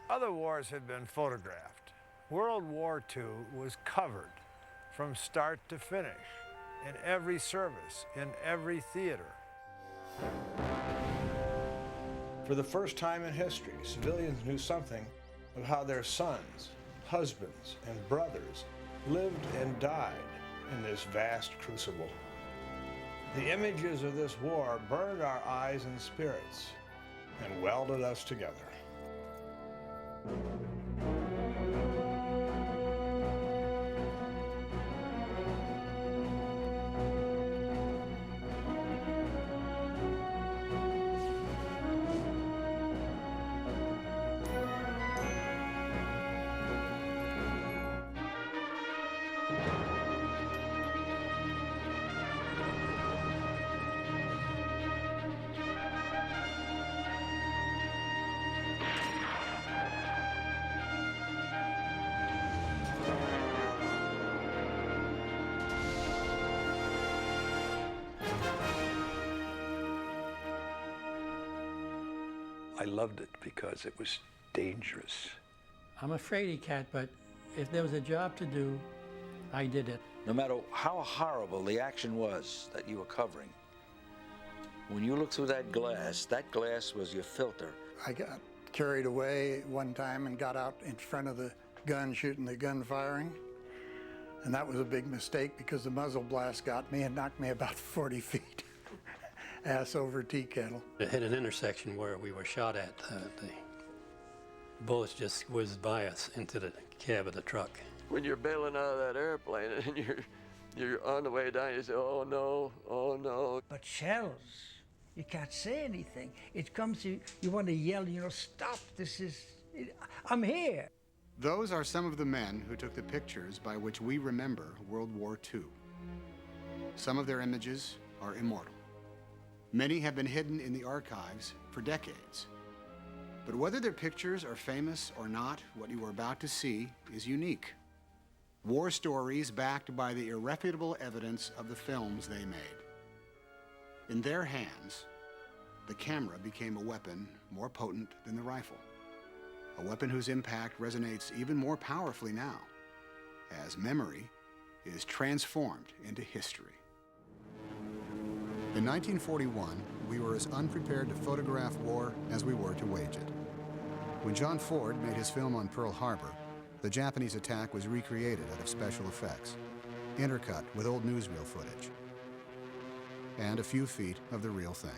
Other wars had been photographed. World War II was covered from start to finish, in every service, in every theater. For the first time in history, civilians knew something of how their sons, husbands, and brothers lived and died in this vast crucible. The images of this war burned our eyes and spirits and welded us together. I loved it because it was dangerous. I'm a fraidy cat, but if there was a job to do, I did it. No matter how horrible the action was that you were covering, when you looked through that glass was your filter. I got carried away one time and got out in front of the gun, shooting the gun firing. And that was a big mistake because the muzzle blast got me and knocked me about 40 feet. Ass over tea kettle. It hit an intersection where we were shot at. The bullets just whizzed by us into the cab of the truck. When you're bailing out of that airplane and you're on the way down, you say, oh no, oh no. But shells, you can't say anything. It comes, you want to yell, stop, I'm here. Those are some of the men who took the pictures by which we remember World War II. Some of their images are immortal. Many have been hidden in the archives for decades. But whether their pictures are famous or not, what you are about to see is unique. War stories backed by the irrefutable evidence of the films they made. In their hands, the camera became a weapon more potent than the rifle. A weapon whose impact resonates even more powerfully now, as memory is transformed into history. In 1941, we were as unprepared to photograph war as we were to wage it. When John Ford made his film on Pearl Harbor, the Japanese attack was recreated out of special effects, intercut with old newsreel footage, and a few feet of the real thing.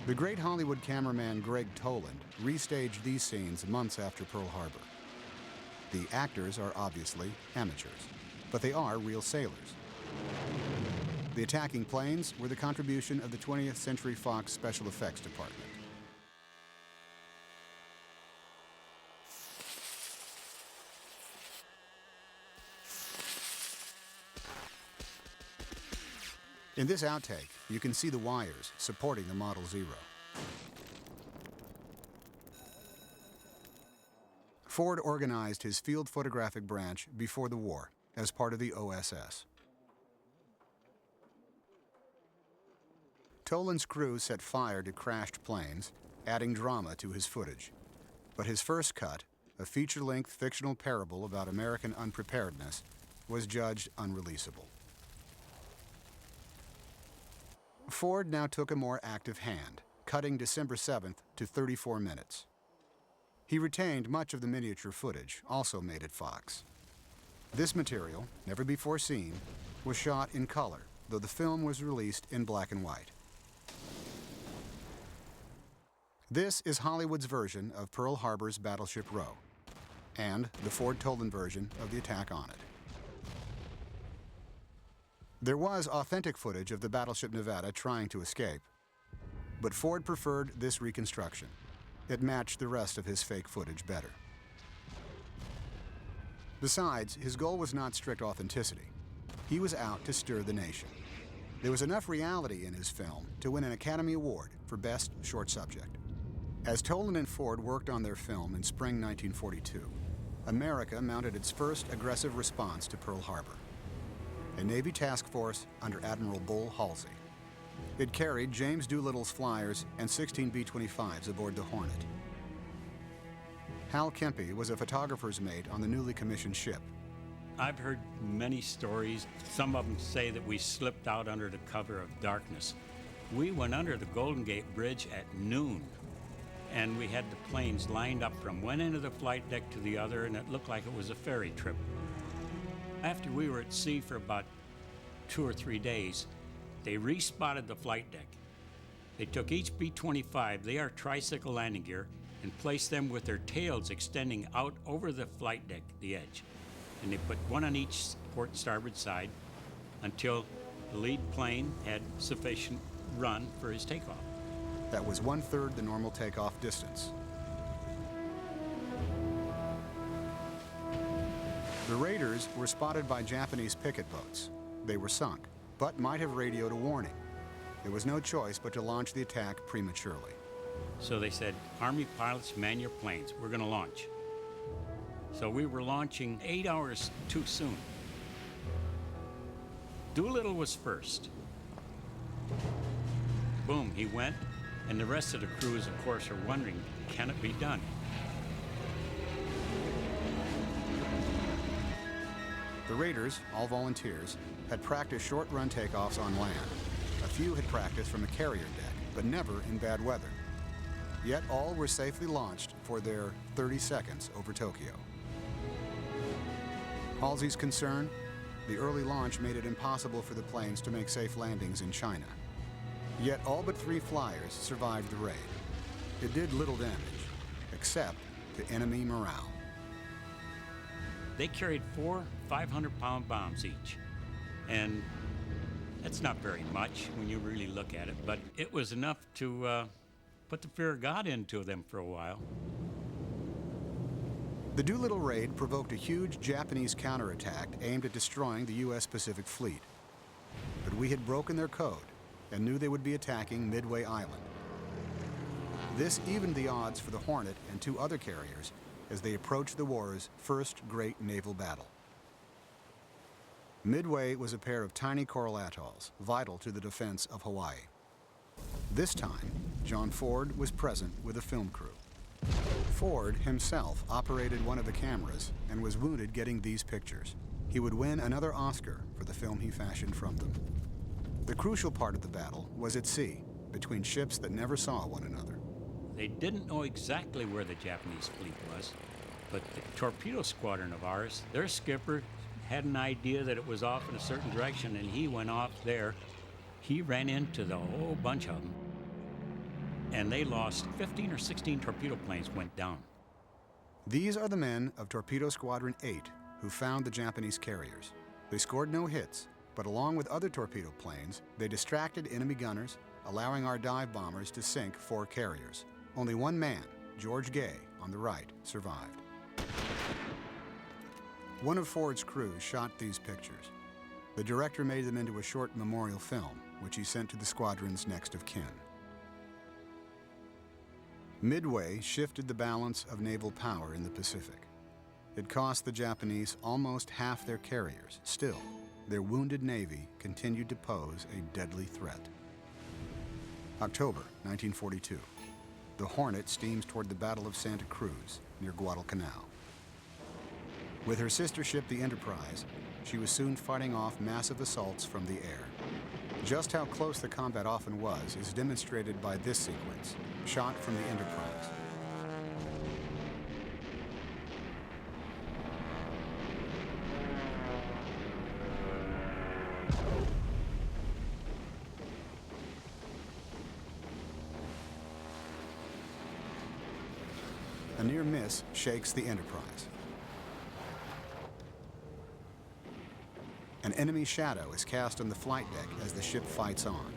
The great Hollywood cameraman Gregg Toland restaged these scenes months after Pearl Harbor. The actors are obviously amateurs, but they are real sailors. The attacking planes were the contribution of the 20th Century Fox Special Effects Department. In this outtake, you can see the wires supporting the Model Zero. Ford organized his field photographic branch before the war as part of the OSS. Toland's crew set fire to crashed planes, adding drama to his footage. But his first cut, a feature-length fictional parable about American unpreparedness, was judged unreleasable. Ford now took a more active hand, cutting December 7th to 34 minutes. He retained much of the miniature footage, also made at Fox. This material, never before seen, was shot in color, though the film was released in black and white. This is Hollywood's version of Pearl Harbor's Battleship Row, and the Ford Toland version of the attack on it. There was authentic footage of the Battleship Nevada trying to escape, but Ford preferred this reconstruction. It matched the rest of his fake footage better. Besides, his goal was not strict authenticity. He was out to stir the nation. There was enough reality in his film to win an Academy Award for Best Short Subject. As Toland and Ford worked on their film in spring 1942, America mounted its first aggressive response to Pearl Harbor. a Navy task force under Admiral Bull Halsey. It carried James Doolittle's flyers and 16 B-25s aboard the Hornet. Hal Kempe was a photographer's mate on the newly commissioned ship. I've heard many stories. Some of them say that we slipped out under the cover of darkness. We went under the Golden Gate Bridge at noon, and we had the planes lined up from one end of the flight deck to the other, and it looked like it was a ferry trip. After we were at sea for about 2 or 3 days, they respotted the flight deck. They took each B-25, they are tricycle landing gear, and placed them with their tails extending out over the flight deck, the edge. And they put one on each port starboard side until the lead plane had sufficient run for his takeoff. That was 1/3 the normal takeoff distance. The raiders were spotted by Japanese picket boats. They were sunk, but might have radioed a warning. There was no choice but to launch the attack prematurely. So they said, Army pilots, man your planes. We're going to launch. So we were launching 8 hours too soon. Doolittle was first. Boom, he went, and the rest of the crews, of course, are wondering, can it be done? The raiders, all volunteers, had practiced short-run takeoffs on land. A few had practiced from a carrier deck, but never in bad weather. Yet all were safely launched for their 30 seconds over Tokyo. Halsey's concern? The early launch made it impossible for the planes to make safe landings in China. Yet all but 3 flyers survived the raid. It did little damage, except to enemy morale. They carried 4 500-pound bombs each. And that's not very much when you really look at it, but it was enough to put the fear of God into them for a while. The Doolittle raid provoked a huge Japanese counterattack aimed at destroying the U.S. Pacific Fleet. But we had broken their code and knew they would be attacking Midway Island. This evened the odds for the Hornet and 2 other carriers as they approached the war's first great naval battle. Midway was a pair of tiny coral atolls, vital to the defense of Hawaii. This time, John Ford was present with a film crew. Ford himself operated one of the cameras and was wounded getting these pictures. He would win another Oscar for the film he fashioned from them. The crucial part of the battle was at sea, between ships that never saw one another. They didn't know exactly where the Japanese fleet was, but the torpedo squadron of ours, their skipper had an idea that it was off in a certain direction, and he went off there. He ran into the whole bunch of them, and they lost 15 or 16 torpedo planes went down. These are the men of Torpedo Squadron 8 who found the Japanese carriers. They scored no hits, but along with other torpedo planes, they distracted enemy gunners, allowing our dive bombers to sink 4 carriers. Only one man, George Gay, on the right, survived. One of Ford's crews shot these pictures. The director made them into a short memorial film, which he sent to the squadron's next of kin. Midway shifted the balance of naval power in the Pacific. It cost the Japanese almost half their carriers. Still, their wounded navy continued to pose a deadly threat. October 1942. The Hornet steams toward the Battle of Santa Cruz near Guadalcanal. With her sister ship, the Enterprise, she was soon fighting off massive assaults from the air. Just how close the combat often was is demonstrated by this sequence, shot from the Enterprise. A near miss shakes the Enterprise. An enemy shadow is cast on the flight deck as the ship fights on.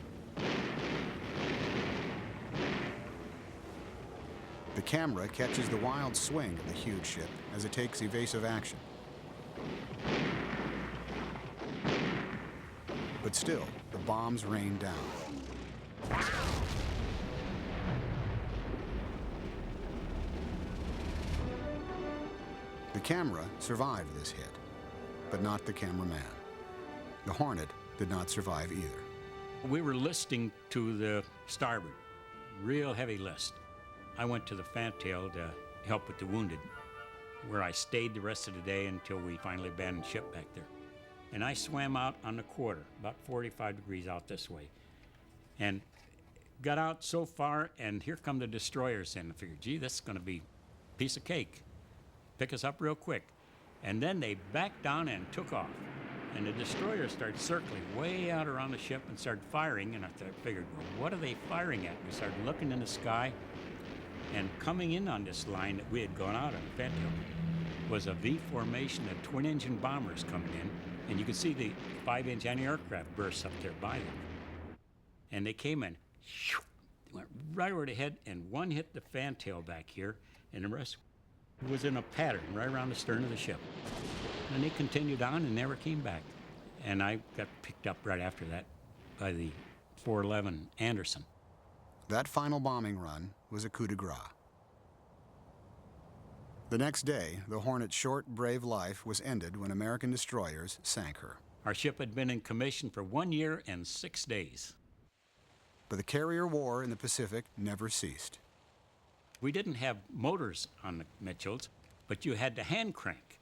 The camera catches the wild swing of the huge ship as it takes evasive action. But still, the bombs rain down. The camera survived this hit, but not the cameraman. The Hornet did not survive either. We were listing to the starboard, real heavy list. I went to the fantail to help with the wounded, where I stayed the rest of the day until we finally abandoned ship back there. And I swam out on the quarter, about 45 degrees out this way, and got out so far, and here come the destroyers in. I figured, gee, this is going to be a piece of cake. Pick us up real quick. And then they backed down and took off. And the destroyers started circling way out around the ship and started firing. And I figured, well, what are they firing at? We started looking in the sky, and coming in on this line that we had gone out on, Fantail, was a V formation of twin-engine bombers coming in. And you could see the 5-inch anti-aircraft bursts up there by them. And they came in, went right over the head, and one hit the fantail back here, and the rest was in a pattern right around the stern of the ship. And they continued on and never came back. And I got picked up right after that by the 411 Anderson. That final bombing run was a coup de grace. The next day, the Hornet's short, brave life was ended when American destroyers sank her. Our ship had been in commission for 1 year and 6 days. But the carrier war in the Pacific never ceased. We didn't have motors on the Mitchells, but you had to hand crank.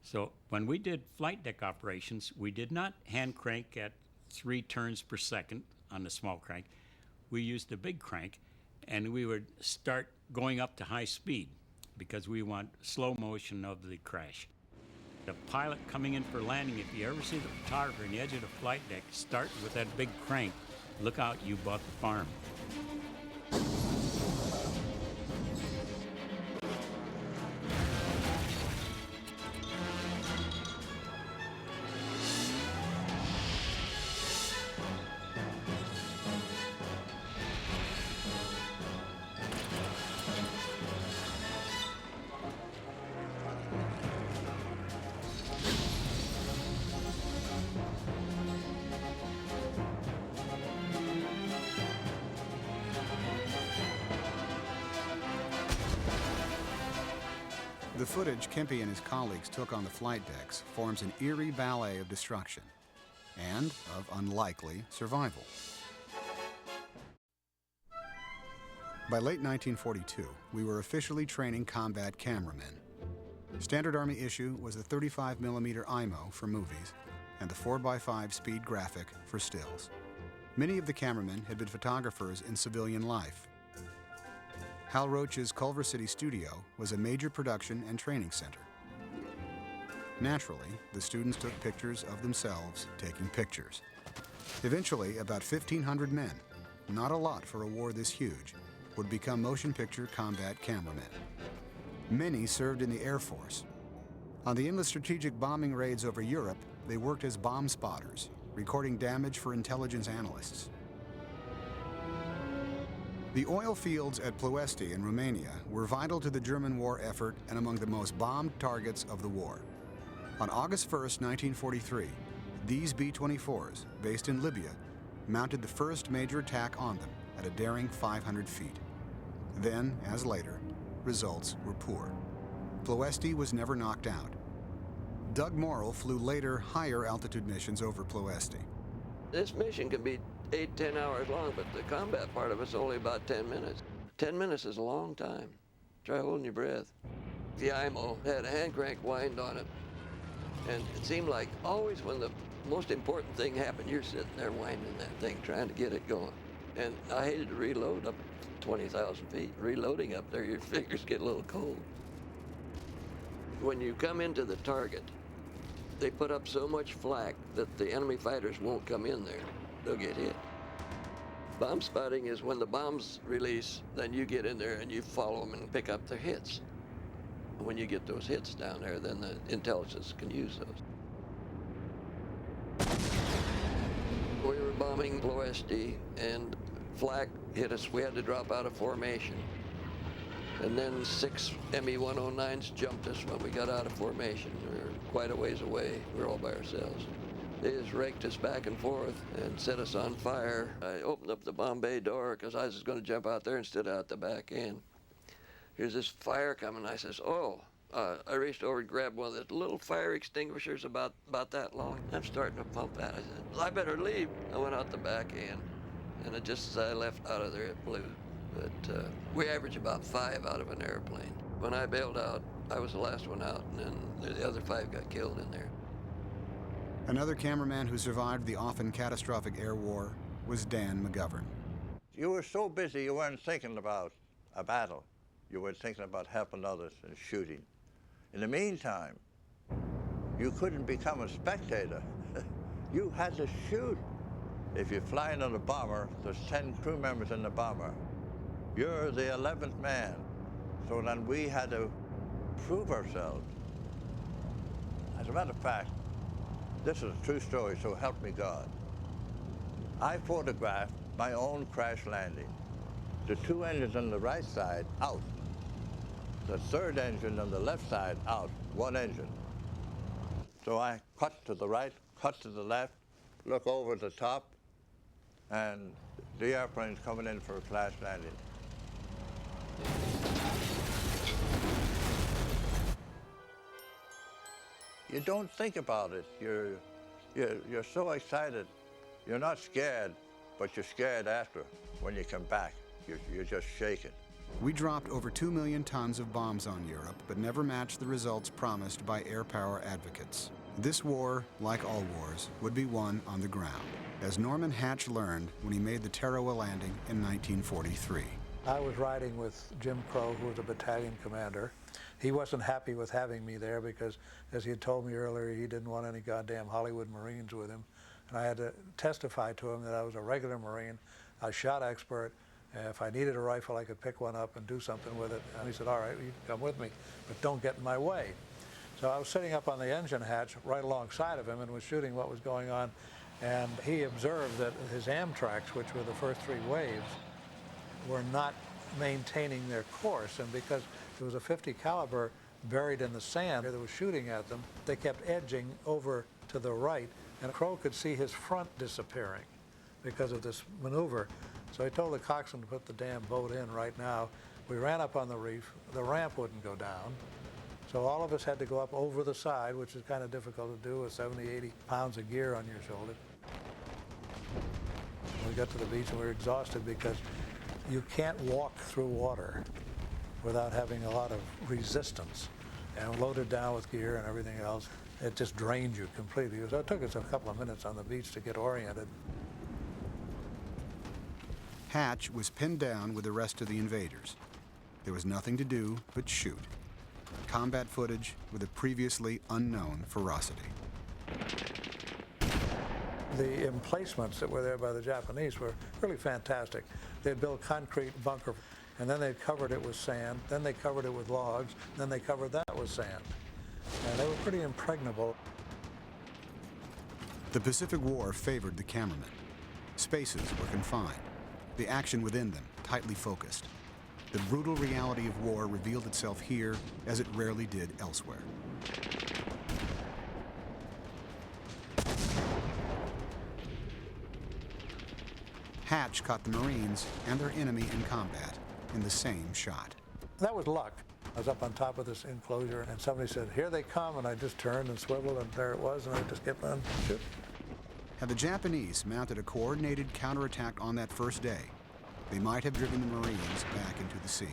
So when we did flight deck operations, we did not hand crank at 3 turns per second on the small crank. We used the big crank, and we would start going up to high speed because we want slow motion of the crash. The pilot coming in for landing, if you ever see the photographer in the edge of the flight deck, start with that big crank. Look out, you bought the farm. The footage Kempe and his colleagues took on the flight decks forms an eerie ballet of destruction and of unlikely survival. By late 1942, we were officially training combat cameramen. Standard Army issue was the 35mm IMO for movies and the 4x5 speed graphic for stills. Many of the cameramen had been photographers in civilian life. Hal Roach's Culver City studio was a major production and training center. Naturally, the students took pictures of themselves taking pictures. Eventually, about 1,500 men, not a lot for a war this huge, would become motion picture combat cameramen. Many served in the Air Force. On the endless strategic bombing raids over Europe, they worked as bomb spotters, recording damage for intelligence analysts. The oil fields at Ploiești in Romania were vital to the German war effort and among the most bombed targets of the war. On August 1st, 1943, these B-24s, based in Libya, mounted the first major attack on them at a daring 500 feet. Then, as later, results were poor. Ploiești was never knocked out. Doug Morrill flew later higher altitude missions over Ploiești. This mission can be 8-10 hours long, but the combat part of it's only about 10 minutes. 10 minutes is a long time. Try holding your breath. The IMO had a hand crank wind on it, and it seemed like always when the most important thing happened, you're sitting there winding that thing, trying to get it going. And I hated to reload up 20,000 feet. Reloading up there, your fingers get a little cold. When you come into the target, they put up so much flak that the enemy fighters won't come in there. They'll get hit. Bomb spotting is when the bombs release, then you get in there and you follow them and pick up their hits. When you get those hits down there, then the intelligence can use those. We were bombing Ploiești, and flak hit us. We had to drop out of formation. And then 6 Me-109s jumped us when we got out of formation. We were quite a ways away. We were all by ourselves. They just raked us back and forth and set us on fire. I opened up the bomb bay door because I was going to jump out there and stood out the back end. Here's this fire coming. I says, oh, I reached over and grabbed one of the little fire extinguishers about that long. I'm starting to pump that. I said, I better leave. I went out the back end, and just as I left out of there, it blew. But we average about 5 out of an airplane. When I bailed out, I was the last one out, and then the other 5 got killed in there. Another cameraman who survived the often catastrophic air war was Dan McGovern. You were so busy you weren't thinking about a battle. You were thinking about helping others and shooting. In the meantime, you couldn't become a spectator. You had to shoot. If you're flying on a bomber, there's 10 crew members in the bomber. You're the 11th man. So then we had to prove ourselves. As a matter of fact, this is a true story, so help me God. I photographed my own crash landing. The 2 engines on the right side, out. The 3rd engine on the left side, out. 1 engine. So I cut to the right, cut to the left, look over the top, and the airplane's coming in for a crash landing. You don't think about it. You're so excited. You're not scared, but you're scared after. When you come back, you're just shaking. We dropped over 2 million tons of bombs on Europe, but never matched the results promised by air power advocates. This war, like all wars, would be won on the ground, as Norman Hatch learned when he made the Tarawa landing in 1943. I was riding with Jim Crow, who was a battalion commander. He wasn't happy with having me there because, as he had told me earlier, he didn't want any goddamn Hollywood Marines with him. And I had to testify to him that I was a regular Marine, a shot expert. If I needed a rifle, I could pick one up and do something with it. And he said, all right, you can come with me, but don't get in my way. So I was sitting up on the engine hatch right alongside of him and was shooting what was going on. And he observed that his Amtraks, which were the first 3 waves, were not maintaining their course. And because there was a .50 caliber buried in the sand that was shooting at them, they kept edging over to the right. And Crow could see his front disappearing because of this maneuver. So he told the coxswain to put the damn boat in right now. We ran up on the reef. The ramp wouldn't go down. So all of us had to go up over the side, which is kind of difficult to do with 70, 80 pounds of gear on your shoulder. We got to the beach and we were exhausted because you can't walk through water without having a lot of resistance. And loaded down with gear and everything else, it just drained you completely. So it took us a couple of minutes on the beach to get oriented. Hatch was pinned down with the rest of the invaders. There was nothing to do but shoot. Combat footage with a previously unknown ferocity. The emplacements that were there by the Japanese were really fantastic. They'd built a concrete bunker, and then they covered it with sand, then they covered it with logs, then they covered that with sand. And they were pretty impregnable. The Pacific War favored the cameramen. Spaces were confined, the action within them tightly focused. The brutal reality of war revealed itself here as it rarely did elsewhere. Hatch caught the Marines and their enemy in combat in the same shot. That was luck. I was up on top of this enclosure and somebody said, here they come, and I just turned and swiveled and there it was, and I just kept on shooting. Had the Japanese mounted a coordinated counterattack on that first day, they might have driven the Marines back into the sea.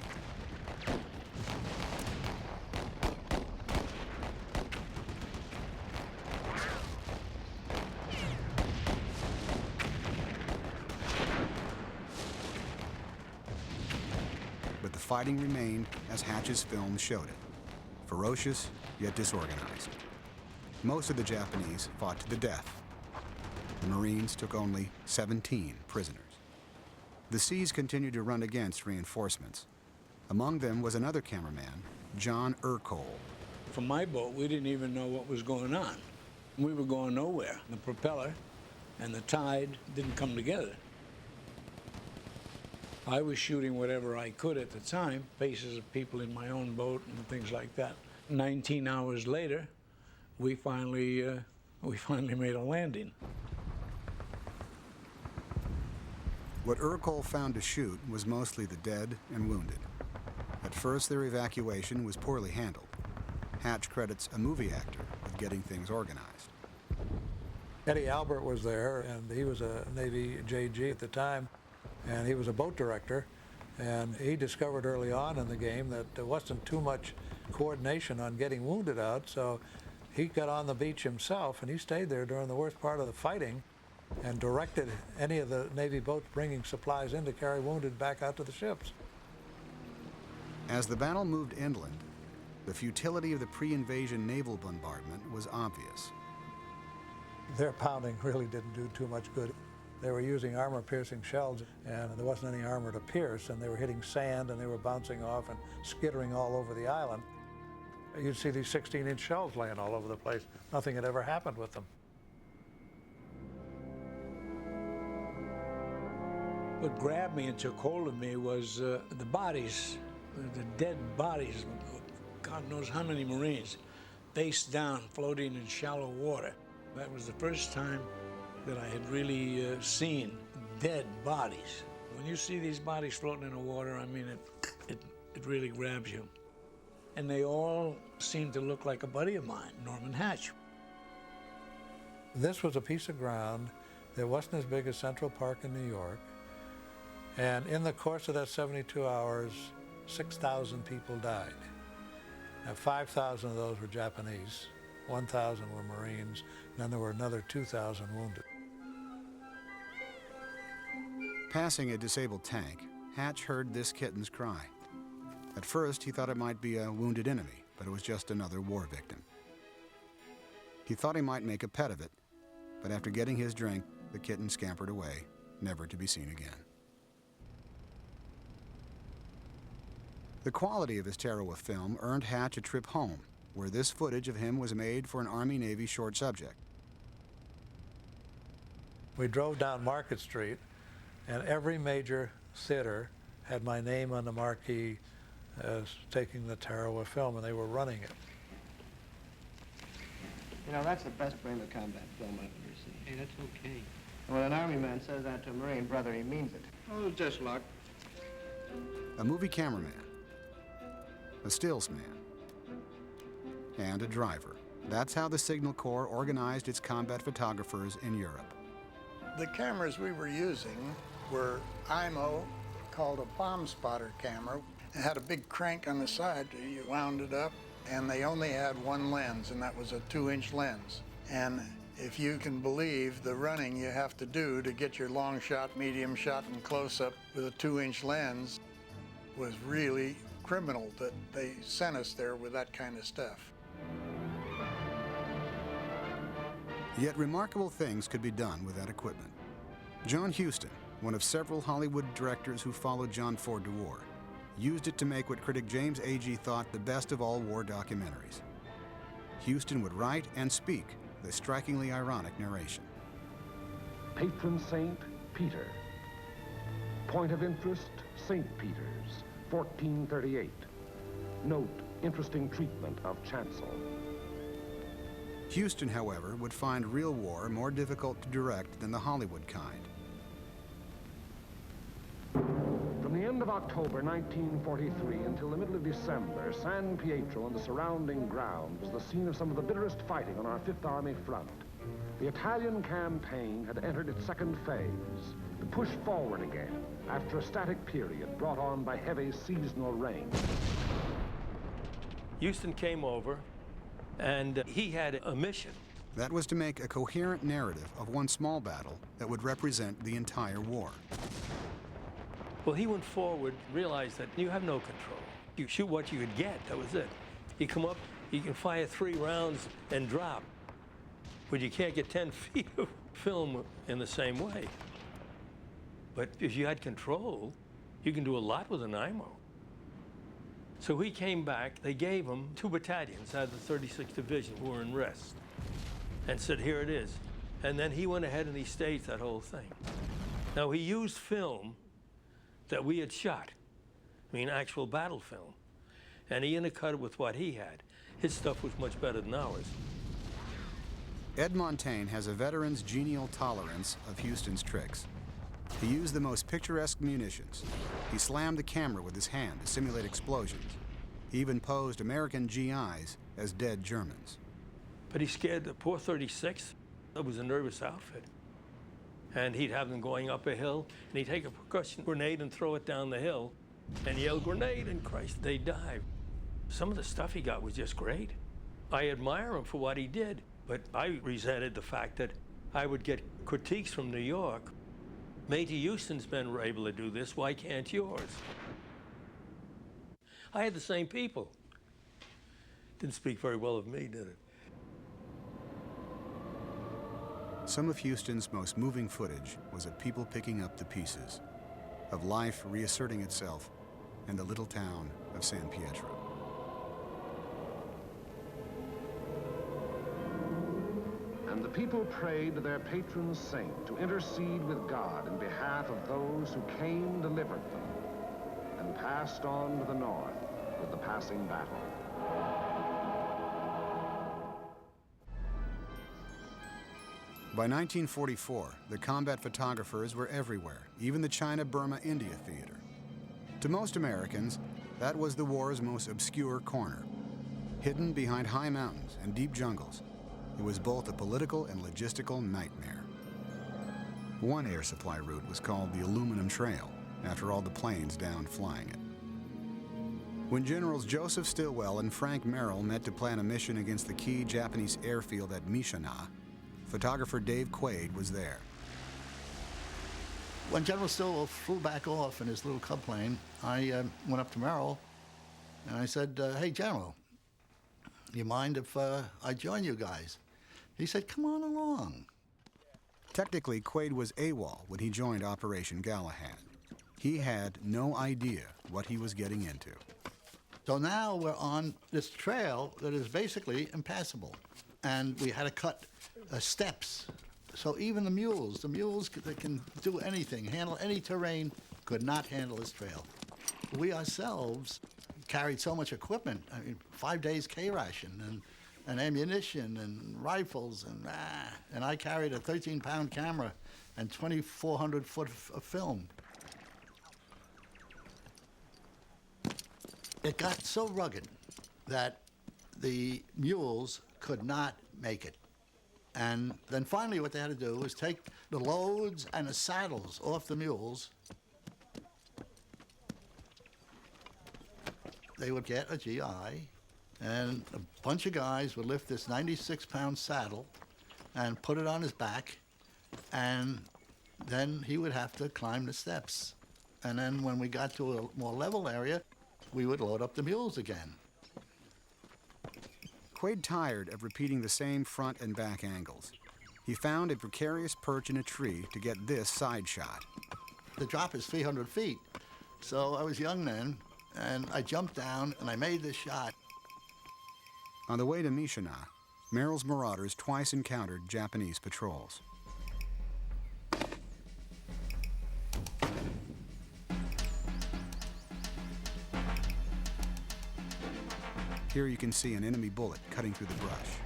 But the fighting remained as Hatch's film showed it. Ferocious, yet disorganized. Most of the Japanese fought to the death. The Marines took only 17 prisoners. The seas continued to run against reinforcements. Among them was another cameraman, John Ercole. From my boat, we didn't even know what was going on. We were going nowhere. The propeller and the tide didn't come together. I was shooting whatever I could at the time, faces of people in my own boat and things like that. 19 hours later, we finally made a landing. What Ercole found to shoot was mostly the dead and wounded. At first, their evacuation was poorly handled. Hatch credits a movie actor with getting things organized. Eddie Albert was there, and he was a Navy JG at the time, and he was a boat director, and he discovered early on in the game that there wasn't too much coordination on getting wounded out, so he got on the beach himself, and he stayed there during the worst part of the fighting and directed any of the Navy boats bringing supplies in to carry wounded back out to the ships. As the battle moved inland, the futility of the pre-invasion naval bombardment was obvious. Their pounding really didn't do too much good. They were using armor-piercing shells, and there wasn't any armor to pierce, and they were hitting sand, and they were bouncing off and skittering all over the island. You'd see these 16-inch shells laying all over the place. Nothing had ever happened with them. What grabbed me and took hold of me was the bodies, the dead bodies, God knows how many Marines, face down, floating in shallow water. That was the first time that I had really seen dead bodies. When you see these bodies floating in the water, I mean, it really grabs you. And they all seemed to look like a buddy of mine, Norman Hatch. This was a piece of ground that wasn't as big as Central Park in New York. And in the course of that 72 hours, 6,000 people died. Now, 5,000 of those were Japanese, 1,000 were Marines, and then there were another 2,000 wounded. Passing a disabled tank, Hatch heard this kitten's cry. At first, he thought it might be a wounded enemy, but it was just another war victim. He thought he might make a pet of it, but after getting his drink, the kitten scampered away, never to be seen again. The quality of his Tarawa film earned Hatch a trip home, where this footage of him was made for an Army-Navy short subject. We drove down Market Street, and every major theater had my name on the marquee as taking the Tarawa film, and they were running it. You know, that's the best brand of combat film I've ever seen. Hey, that's okay. When an Army man says that to a Marine brother, he means it. Oh, just luck. A movie cameraman, a stills man, and a driver. That's how the Signal Corps organized its combat photographers in Europe. The cameras we were using were IMO, called a bomb spotter camera. It had a big crank on the side. You wound it up, and they only had one lens, and that was a 2-inch lens. And if you can believe the running you have to do to get your long shot, medium shot, and close-up with a 2-inch lens was really criminal that they sent us there with that kind of stuff. Yet remarkable things could be done with that equipment. John Huston, one of several Hollywood directors who followed John Ford to war, used it to make what critic James Agee thought the best of all war documentaries. Huston would write and speak the strikingly ironic narration. Patron saint, Peter. Point of interest, St. Peter's, 1438. Note, interesting treatment of chancel. Huston, however, would find real war more difficult to direct than the Hollywood kind. From the end of October 1943 until the middle of December, San Pietro and the surrounding ground was the scene of some of the bitterest fighting on our Fifth Army front. The Italian campaign had entered its second phase, the push forward again, after a static period brought on by heavy seasonal rain. Huston came over, and he had a mission. That was to make a coherent narrative of one small battle that would represent the entire war. Well, he went forward, realized that you have no control. You shoot what you could get, that was it. You come up, you can fire 3 rounds and drop, but you can't get 10 feet of film in the same way. But if you had control, you can do a lot with an IMO. So he came back, they gave him 2 battalions out of the 36th Division who were in rest, and said, here it is. And then he went ahead and he staged that whole thing. Now, he used film that we had shot, I mean, actual battle film, and he intercut it with what he had. His stuff was much better than ours. Ed Montaigne has a veteran's genial tolerance of Huston's tricks. He used the most picturesque munitions. He slammed the camera with his hand to simulate explosions. He even posed American GIs as dead Germans. But he scared the poor 36. It was a nervous outfit. And he'd have them going up a hill, and he'd take a percussion grenade and throw it down the hill, and yell, "Grenade," and Christ, they'd die. Some of the stuff he got was just great. I admire him for what he did, but I resented the fact that I would get critiques from New York. Major Houston's men were able to do this, why can't yours? I had the same people. Didn't speak very well of me, did it? Some of Houston's most moving footage was of people picking up the pieces, of life reasserting itself in the little town of San Pietro. And the people prayed to their patron saint to intercede with God in behalf of those who came, delivered them, and passed on to the north with the passing battle. By 1944, the combat photographers were everywhere, even the China-Burma-India theater. To most Americans, that was the war's most obscure corner. Hidden behind high mountains and deep jungles, it was both a political and logistical nightmare. One air supply route was called the Aluminum Trail, after all the planes downed flying it. When Generals Joseph Stilwell and Frank Merrill met to plan a mission against the key Japanese airfield at Mishina, photographer Dave Quaid was there. When General Stilwell flew back off in his little Cub plane, I went up to Merrill and I said, "Hey, General, you mind if I join you guys?" He said, "Come on along." Technically, Quaid was AWOL when he joined Operation Galahad. He had no idea what he was getting into. So now we're on this trail that is basically impassable. And we had to cut steps. So even the mules that can do anything, handle any terrain, could not handle this trail. We ourselves carried so much equipment. I mean, 5 days K ration and ammunition and rifles and I carried a 13-pound camera and 2,400 foot of film. It got so rugged that the mules could not make it. And then finally what they had to do was take the loads and the saddles off the mules. They would get a GI, and a bunch of guys would lift this 96-pound saddle and put it on his back, and then he would have to climb the steps. And then when we got to a more level area, we would load up the mules again. Quaid tired of repeating the same front and back angles. He found a precarious perch in a tree to get this side shot. The drop is 300 feet. So I was young then, and I jumped down and I made this shot. On the way to Mishina, Merrill's marauders twice encountered Japanese patrols. Here you can see an enemy bullet cutting through the brush.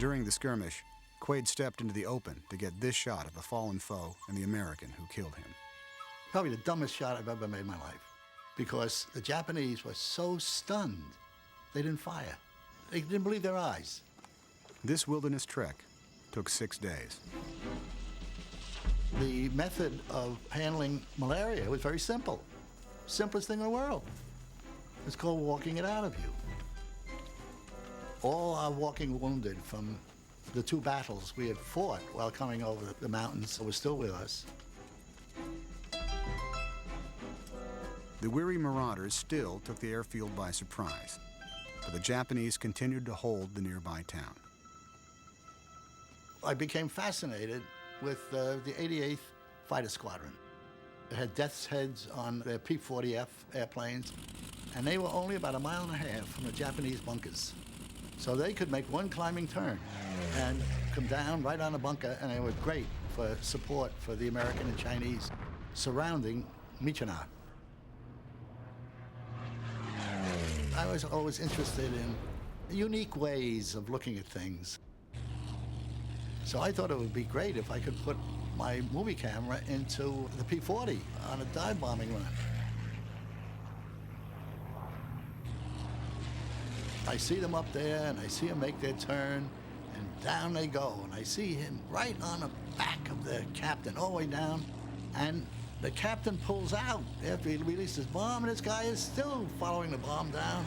During the skirmish, Quaid stepped into the open to get this shot of a fallen foe and the American who killed him. Probably the dumbest shot I've ever made in my life, because the Japanese were so stunned, they didn't fire. They didn't believe their eyes. This wilderness trek took 6 days. The method of handling malaria was very simple. Simplest thing in the world. It's called walking it out of you. All our walking wounded from the 2 battles we had fought while coming over the mountains were still with us. The weary marauders still took the airfield by surprise, but the Japanese continued to hold the nearby town. I became fascinated with the 88th Fighter Squadron. It had death's heads on their P-40F airplanes, and they were only about 1.5 miles from the Japanese bunkers. So they could make one climbing turn and come down right on the bunker, and they were great for support for the American and Chinese surrounding Mishina. I was always interested in unique ways of looking at things. So I thought it would be great if I could put my movie camera into the P-40 on a dive bombing run. I see them up there, and I see them make their turn, and down they go. And I see him right on the back of the captain, all the way down, and the captain pulls out after he released his bomb, and this guy is still following the bomb down.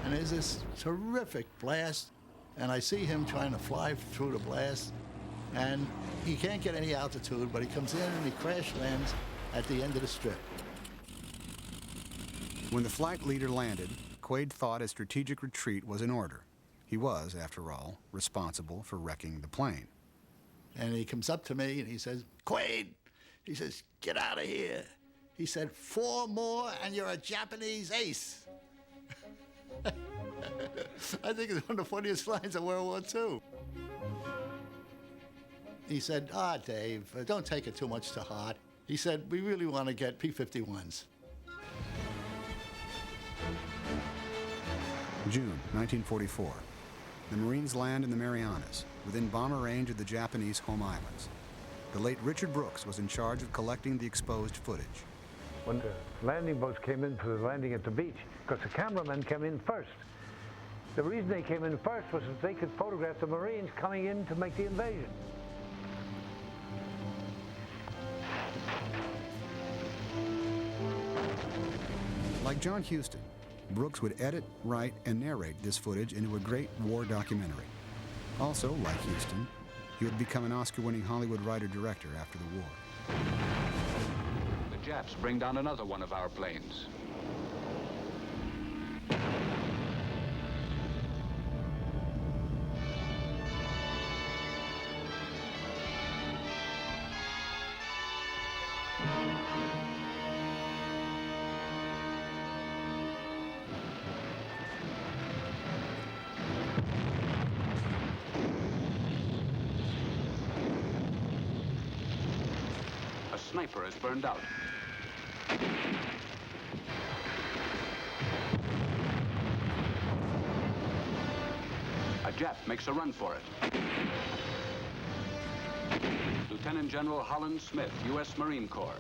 And there's this terrific blast, and I see him trying to fly through the blast, and he can't get any altitude, but he comes in and he crash lands at the end of the strip. When the flight leader landed, Quaid thought a strategic retreat was in order. He was, after all, responsible for wrecking the plane. And he comes up to me and he says, "Quaid," he says, "get out of here." He said, "4 more and you're a Japanese ace." I think it's one of the funniest lines of World War II. He said, Dave, don't take it too much to heart. He said, "We really want to get P-51s. June 1944. The Marines land in the Marianas, within bomber range of the Japanese home islands. The late Richard Brooks was in charge of collecting the exposed footage. When the landing boats came in for the landing at the beach, because the cameramen came in first. The reason they came in first was that they could photograph the Marines coming in to make the invasion. Like John Huston, Brooks would edit, write, and narrate this footage into a great war documentary. Also, like Huston, he would become an Oscar-winning Hollywood writer-director after the war. The Japs bring down another one of our planes. Sniper is burned out. A Jap makes a run for it. Lieutenant General Holland Smith, U.S. Marine Corps,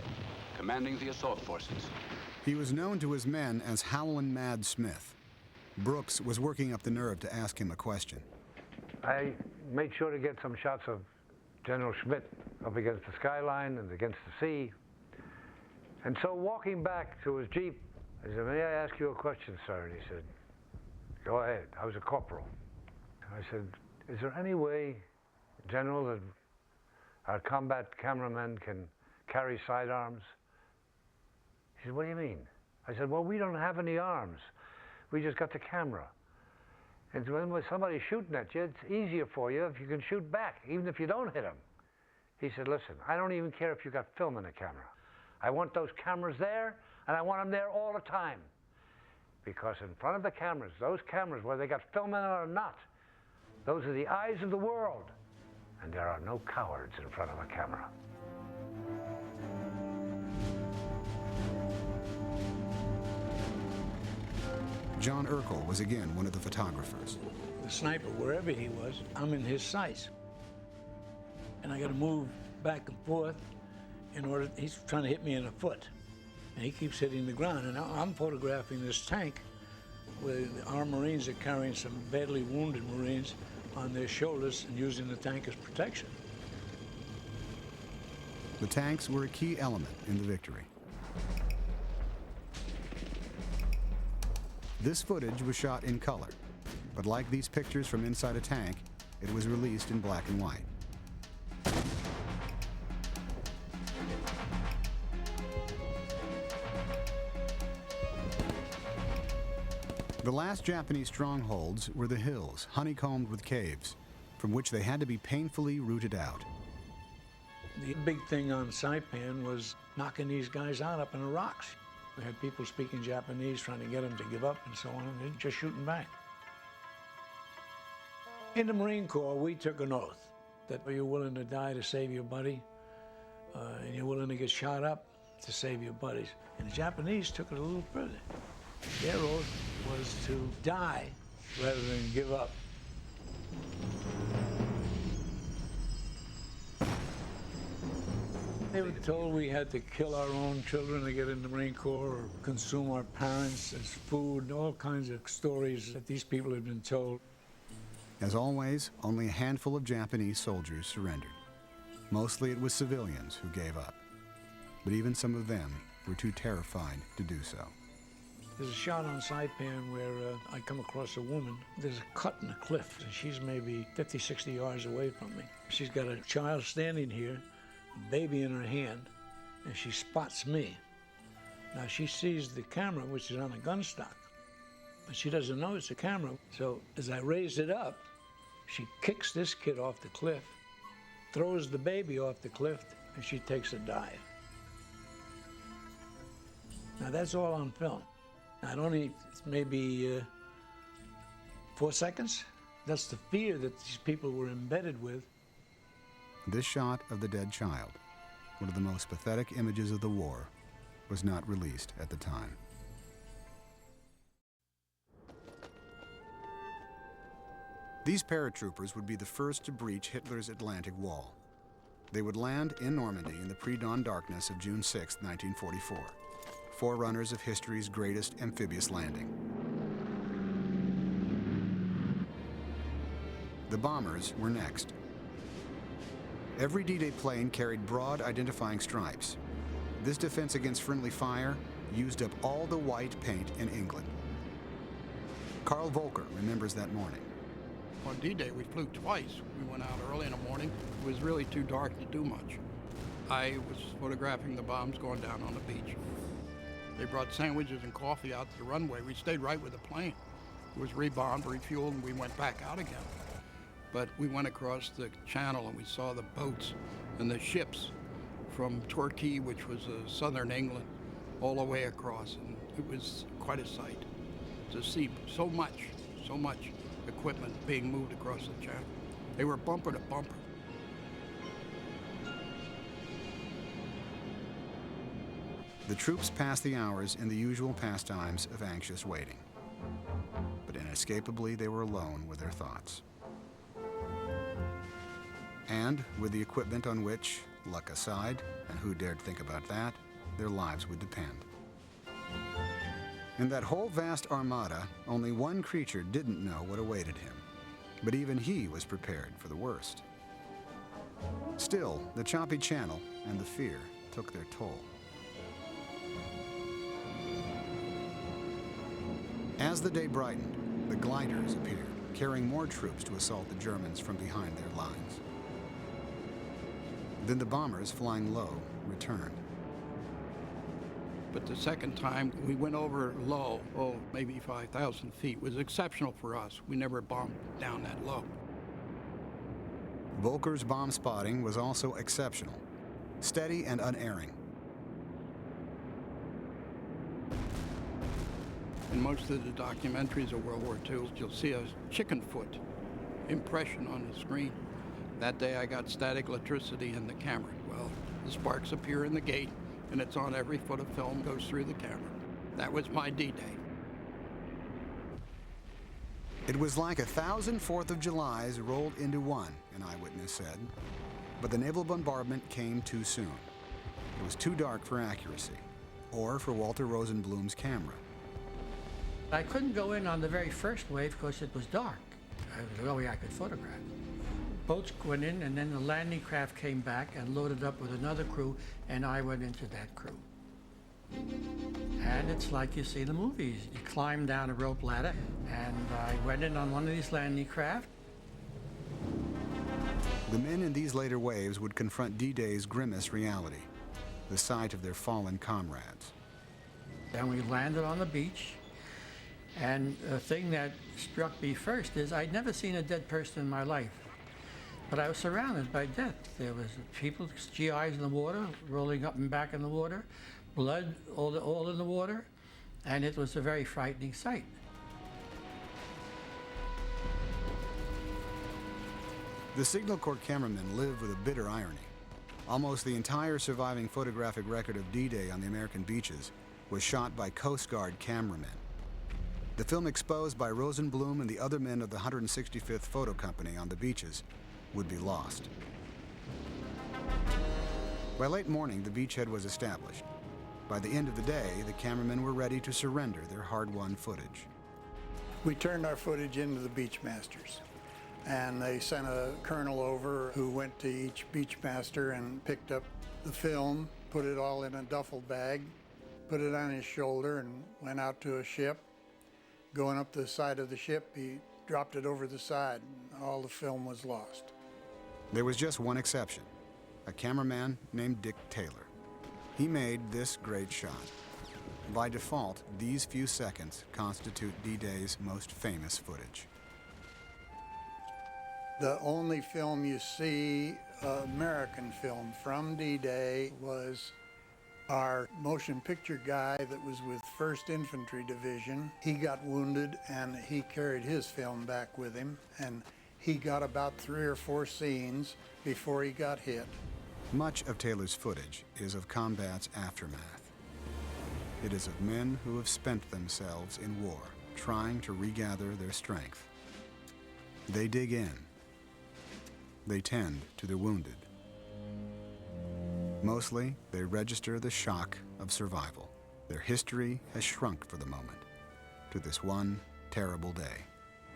commanding the assault forces. He was known to his men as Howlin' Mad Smith. Brooks was working up the nerve to ask him a question. I made sure to get some shots of General Schmidt up against the skyline and against the sea. And so walking back to his Jeep, I said, "May I ask you a question, sir?" And he said, "Go ahead." I was a corporal. And I said, "Is there any way, General, that our combat cameramen can carry sidearms?" He said, "What do you mean?" I said, "Well, we don't have any arms. We just got the camera. And when somebody's shooting at you, it's easier for you if you can shoot back, even if you don't hit them." He said, "Listen, I don't even care if you got film in the camera. I want those cameras there, and I want them there all the time. Because in front of the cameras, those cameras, whether they got film in it or not, those are the eyes of the world. And there are no cowards in front of a camera." John Urkel was again one of the photographers. The sniper, wherever he was, I'm in his sights. And I got to move back and forth in order, he's trying to hit me in the foot. And he keeps hitting the ground. And I'm photographing this tank where our Marines are carrying some badly wounded Marines on their shoulders and using the tank as protection. The tanks were a key element in the victory. This footage was shot in color, but like these pictures from inside a tank, it was released in black and white. The last Japanese strongholds were the hills, honeycombed with caves, from which they had to be painfully rooted out. The big thing on Saipan was knocking these guys out up in the rocks. We had people speaking Japanese, trying to get them to give up and so on, and they're just shooting back. In the Marine Corps, we took an oath that you're willing to die to save your buddy, and you're willing to get shot up to save your buddies. And the Japanese took it a little further. Their oath was to die rather than give up. They were told we had to kill our own children to get in the Marine Corps or consume our parents as food, all kinds of stories that these people had been told. As always, only a handful of Japanese soldiers surrendered. Mostly it was civilians who gave up. But even some of them were too terrified to do so. There's a shot on Saipan where I come across a woman. There's a cut in the cliff, and she's maybe 50, 60 yards away from me. She's got a child standing here, a baby in her hand, and she spots me. Now she sees the camera, which is on a gun stock, but she doesn't know it's a camera. So as I raise it up, she kicks this kid off the cliff, throws the baby off the cliff, and she takes a dive. Now that's all on film. Not only maybe 4 seconds. That's the fear that these people were embedded with. This shot of the dead child, one of the most pathetic images of the war, was not released at the time. These paratroopers would be the first to breach Hitler's Atlantic Wall. They would land in Normandy in the pre-dawn darkness of June 6, 1944. Forerunners of history's greatest amphibious landing. The bombers were next. Every D-Day plane carried broad identifying stripes. This defense against friendly fire used up all the white paint in England. Carl Volker remembers that morning. On D-Day, we flew twice. We went out early in the morning. It was really too dark to do much. I was photographing the bombs going down on the beach. They brought sandwiches and coffee out to the runway. We stayed right with the plane. It was rebombed, refueled, and we went back out again. But we went across the channel and we saw the boats and the ships from Torquay, which was southern England, all the way across. And it was quite a sight to see so much equipment being moved across the channel. They were bumper to bumper. The troops passed the hours in the usual pastimes of anxious waiting. But inescapably, they were alone with their thoughts. And with the equipment on which, luck aside, and who dared think about that, their lives would depend. In that whole vast armada, only one creature didn't know what awaited him. But even he was prepared for the worst. Still, the choppy channel and the fear took their toll. As the day brightened, the gliders appeared, carrying more troops to assault the Germans from behind their lines. Then the bombers, flying low, returned. But the second time, we went over low, maybe 5,000 feet. It was exceptional for us. We never bombed down that low. Volker's bomb spotting was also exceptional, steady and unerring. In most of the documentaries of World War II, you'll see a chicken foot impression on the screen. That day I got static electricity in the camera. Well, the sparks appear in the gate, and it's on every foot of film goes through the camera. That was my D-Day. It was like 1,000 4th of Julys rolled into one, an eyewitness said. But the naval bombardment came too soon. It was too dark for accuracy, or for Walter Rosenblum's camera. I couldn't go in on the very first wave because it was dark. It was the only way I could photograph. Boats went in, and then the landing craft came back and loaded up with another crew, and I went into that crew. And it's like you see in the movies. You climb down a rope ladder, and I went in on one of these landing craft. The men in these later waves would confront D-Day's grimmest reality, the sight of their fallen comrades. And we landed on the beach. And the thing that struck me first is I'd never seen a dead person in my life, but I was surrounded by death. There was people, GIs in the water, rolling up and back in the water, blood all in the water, and it was a very frightening sight. The Signal Corps cameramen lived with a bitter irony. Almost the entire surviving photographic record of D-Day on the American beaches was shot by Coast Guard cameramen. The film exposed by Rosenblum and the other men of the 165th Photo Company on the beaches would be lost. By late morning, the beachhead was established. By the end of the day, the cameramen were ready to surrender their hard-won footage. We turned our footage into the Beachmasters, and they sent a colonel over who went to each Beachmaster and picked up the film, put it all in a duffel bag, put it on his shoulder, and went out to a ship. Going up the side of the ship, he dropped it over the side, and all the film was lost. There was just one exception, a cameraman named Dick Taylor. He made this great shot. By default, these few seconds constitute D-Day's most famous footage. The only film you see, American film from D-Day, was our motion picture guy that was with 1st Infantry Division. He got wounded and he carried his film back with him, and he got about 3 or 4 scenes before he got hit. Much of Taylor's footage is of combat's aftermath. It is of men who have spent themselves in war, trying to regather their strength. They dig in. They tend to the wounded. Mostly, they register the shock of survival. Their history has shrunk for the moment to this one terrible day.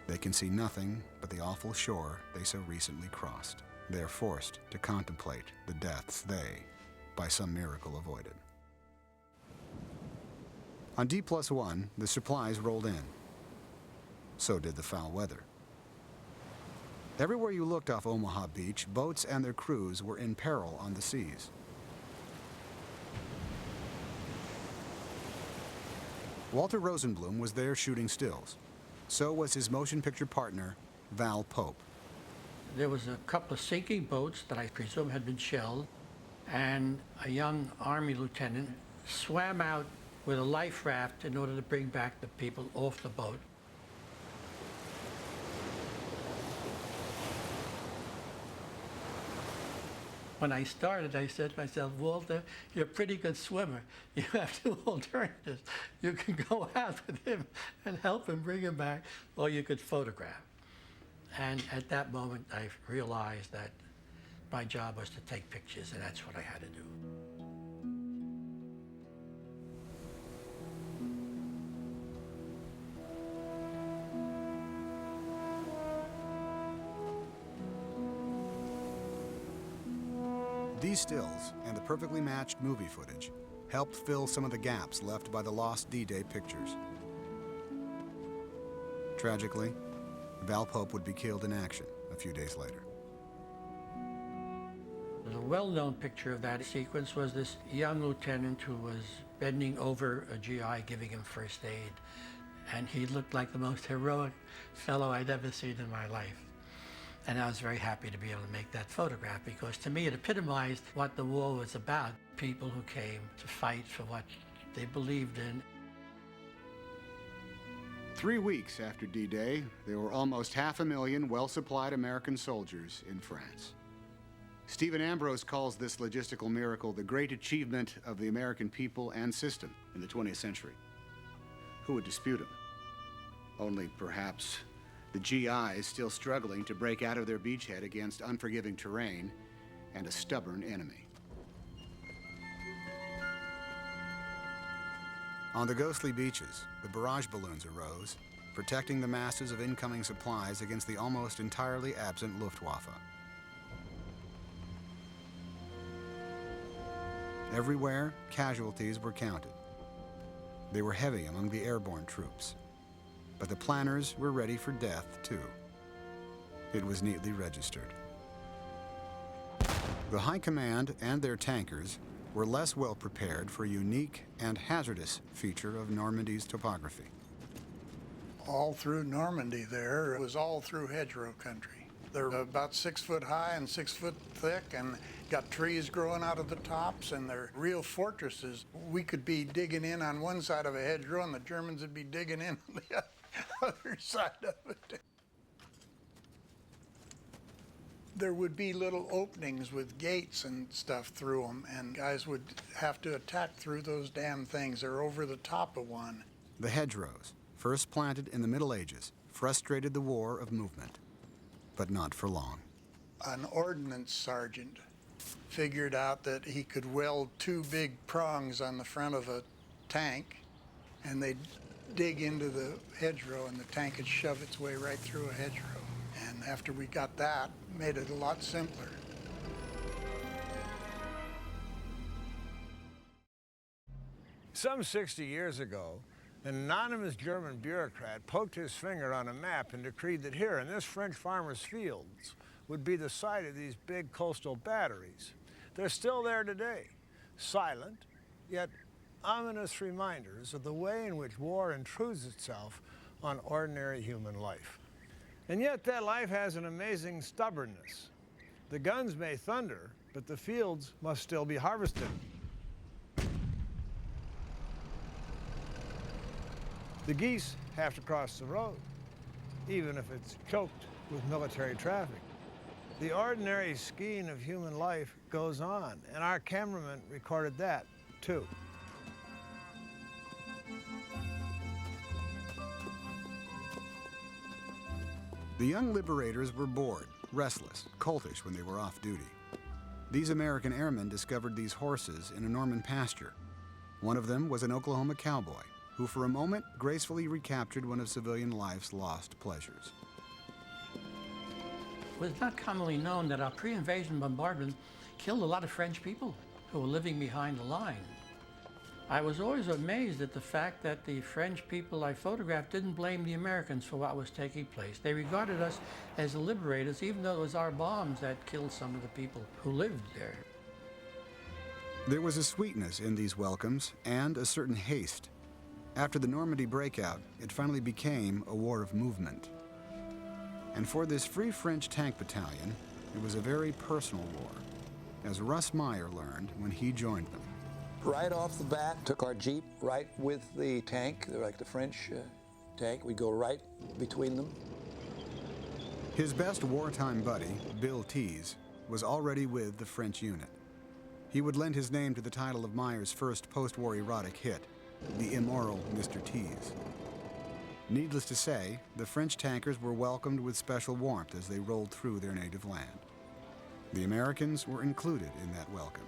They can see nothing but the awful shore they so recently crossed. They are forced to contemplate the deaths they, by some miracle, avoided. On D+1, the supplies rolled in. So did the foul weather. Everywhere you looked off Omaha Beach, boats and their crews were in peril on the seas. Walter Rosenblum was there shooting stills. So was his motion picture partner, Val Pope. There was a couple of sinking boats that I presume had been shelled, and a young Army lieutenant swam out with a life raft in order to bring back the people off the boat. When I started, I said to myself, Walter, you're a pretty good swimmer. You have 2 alternatives. You can go out with him and help him bring him back, or you could photograph. And at that moment, I realized that my job was to take pictures, and that's what I had to do. These stills and the perfectly matched movie footage helped fill some of the gaps left by the lost D-Day pictures. Tragically, Val Pope would be killed in action a few days later. The well-known picture of that sequence was this young lieutenant who was bending over a GI giving him first aid, and he looked like the most heroic fellow I'd ever seen in my life. And I was very happy to be able to make that photograph, because to me it epitomized what the war was about. People who came to fight for what they believed in. 3 weeks after D-Day, there were almost 500,000 well-supplied American soldiers in France. Stephen Ambrose calls this logistical miracle the great achievement of the American people and system in the 20th century. Who would dispute him? Only perhaps the GIs still struggling to break out of their beachhead against unforgiving terrain and a stubborn enemy. On the ghostly beaches, the barrage balloons arose, protecting the masses of incoming supplies against the almost entirely absent Luftwaffe. Everywhere, casualties were counted. They were heavy among the airborne troops. But the planners were ready for death, too. It was neatly registered. The High Command and their tankers were less well prepared for a unique and hazardous feature of Normandy's topography. All through Normandy there, it was all through hedgerow country. They're about 6 foot high and 6 foot thick, and got trees growing out of the tops, and they're real fortresses. We could be digging in on one side of a hedgerow, and the Germans would be digging in on the other side of it. There would be little openings with gates and stuff through them, and guys would have to attack through those damn things. They're over the top of one. The hedgerows, first planted in the Middle Ages, frustrated the war of movement, but not for long. An ordnance sergeant figured out that he could weld two big prongs on the front of a tank, and they'd dig into the hedgerow, and the tank would shove its way right through a hedgerow. And after we got that, made it a lot simpler. Some 60 years ago, an anonymous German bureaucrat poked his finger on a map and decreed that here in this French farmer's fields would be the site of these big coastal batteries. They're still there today, silent, yet ominous reminders of the way in which war intrudes itself on ordinary human life. And yet that life has an amazing stubbornness. The guns may thunder, but the fields must still be harvested. The geese have to cross the road, even if it's choked with military traffic. The ordinary skein of human life goes on, and our cameraman recorded that, too. The young liberators were bored, restless, coltish when they were off duty. These American airmen discovered these horses in a Norman pasture. One of them was an Oklahoma cowboy, who for a moment gracefully recaptured one of civilian life's lost pleasures. It was not commonly known that our pre-invasion bombardment killed a lot of French people who were living behind the line. I was always amazed at the fact that the French people I photographed didn't blame the Americans for what was taking place. They regarded us as the liberators, even though it was our bombs that killed some of the people who lived there. There was a sweetness in these welcomes and a certain haste. After the Normandy breakout, it finally became a war of movement. And for this Free French Tank Battalion, it was a very personal war, as Russ Meyer learned when he joined them. Right off the bat, took our Jeep right with the tank, like the French tank. We'd go right between them. His best wartime buddy, Bill Tease, was already with the French unit. He would lend his name to the title of Meyer's first post-war erotic hit, The Immoral Mr. Tease. Needless to say, the French tankers were welcomed with special warmth as they rolled through their native land. The Americans were included in that welcome.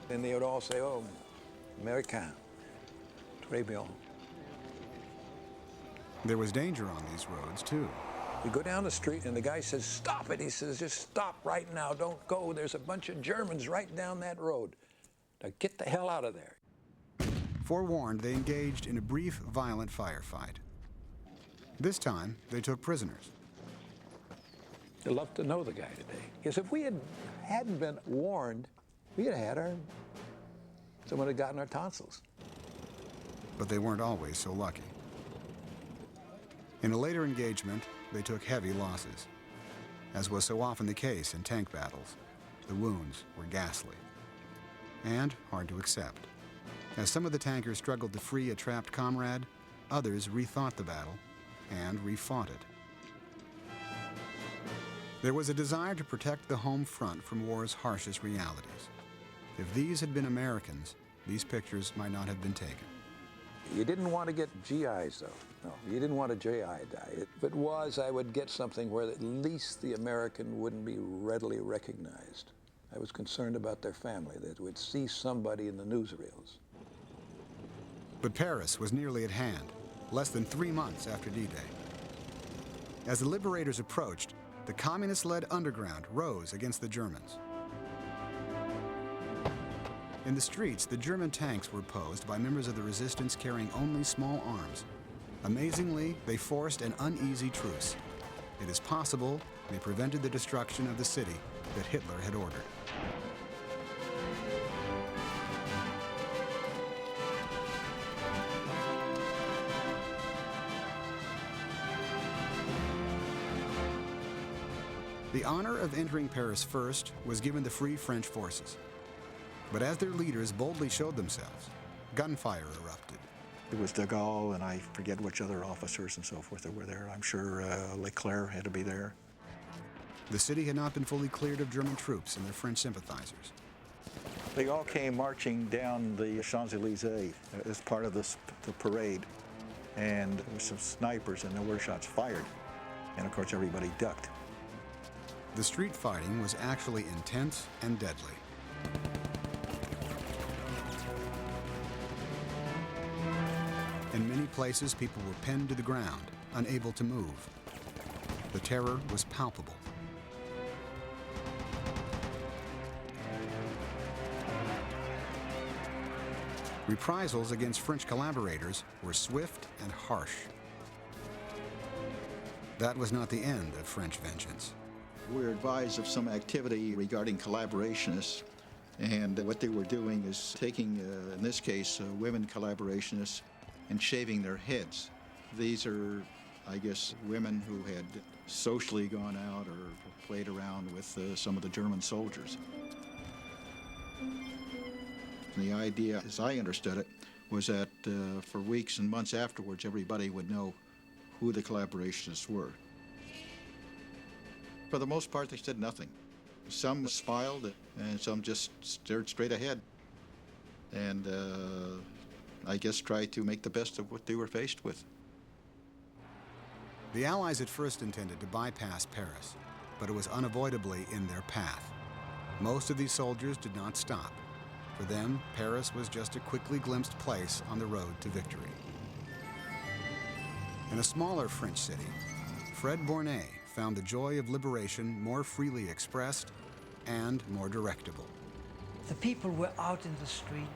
And they would all say, "Oh, Americain, très bien." There was danger on these roads, too. We go down the street and the guy says, "Stop it." He says, "Just stop right now. Don't go. There's a bunch of Germans right down that road. Now get the hell out of there." Forewarned, they engaged in a brief, violent firefight. This time, they took prisoners. I'd love to know the guy today. Because if we hadn't been warned, we'd have had someone had gotten our tonsils. But they weren't always so lucky. In a later engagement, they took heavy losses. As was so often the case in tank battles, the wounds were ghastly and hard to accept. As some of the tankers struggled to free a trapped comrade, others rethought the battle and refought it. There was a desire to protect the home front from war's harshest realities. If these had been Americans, these pictures might not have been taken. You didn't want to get GIs, though. No, you didn't want a GI die. If it was, I would get something where at least the American wouldn't be readily recognized. I was concerned about their family, that would see somebody in the newsreels. But Paris was nearly at hand, less than 3 months after D-Day. As the liberators approached, the communist-led underground rose against the Germans. In the streets, the German tanks were opposed by members of the resistance carrying only small arms. Amazingly, they forced an uneasy truce. It is possible they prevented the destruction of the city that Hitler had ordered. The honor of entering Paris first was given the Free French forces. But as their leaders boldly showed themselves, gunfire erupted. It was de Gaulle and I forget which other officers and so forth that were there. I'm sure Leclerc had to be there. The city had not been fully cleared of German troops and their French sympathizers. They all came marching down the Champs-Élysées as part of the parade. And there were some snipers and there were shots fired. And of course everybody ducked. The street fighting was actually intense and deadly. In many places, people were pinned to the ground, unable to move. The terror was palpable. Reprisals against French collaborators were swift and harsh. That was not the end of French vengeance. We were advised of some activity regarding collaborationists, and what they were doing is taking, in this case, women collaborationists and shaving their heads. These are, I guess, women who had socially gone out or played around with some of the German soldiers. The idea, as I understood it, was that for weeks and months afterwards, everybody would know who the collaborationists were. For the most part, they said nothing. Some smiled, and some just stared straight ahead. And I guess tried to make the best of what they were faced with. The Allies at first intended to bypass Paris, but it was unavoidably in their path. Most of these soldiers did not stop. For them, Paris was just a quickly glimpsed place on the road to victory. In a smaller French city, Fred Bournet found the joy of liberation more freely expressed and more directable. The people were out in the street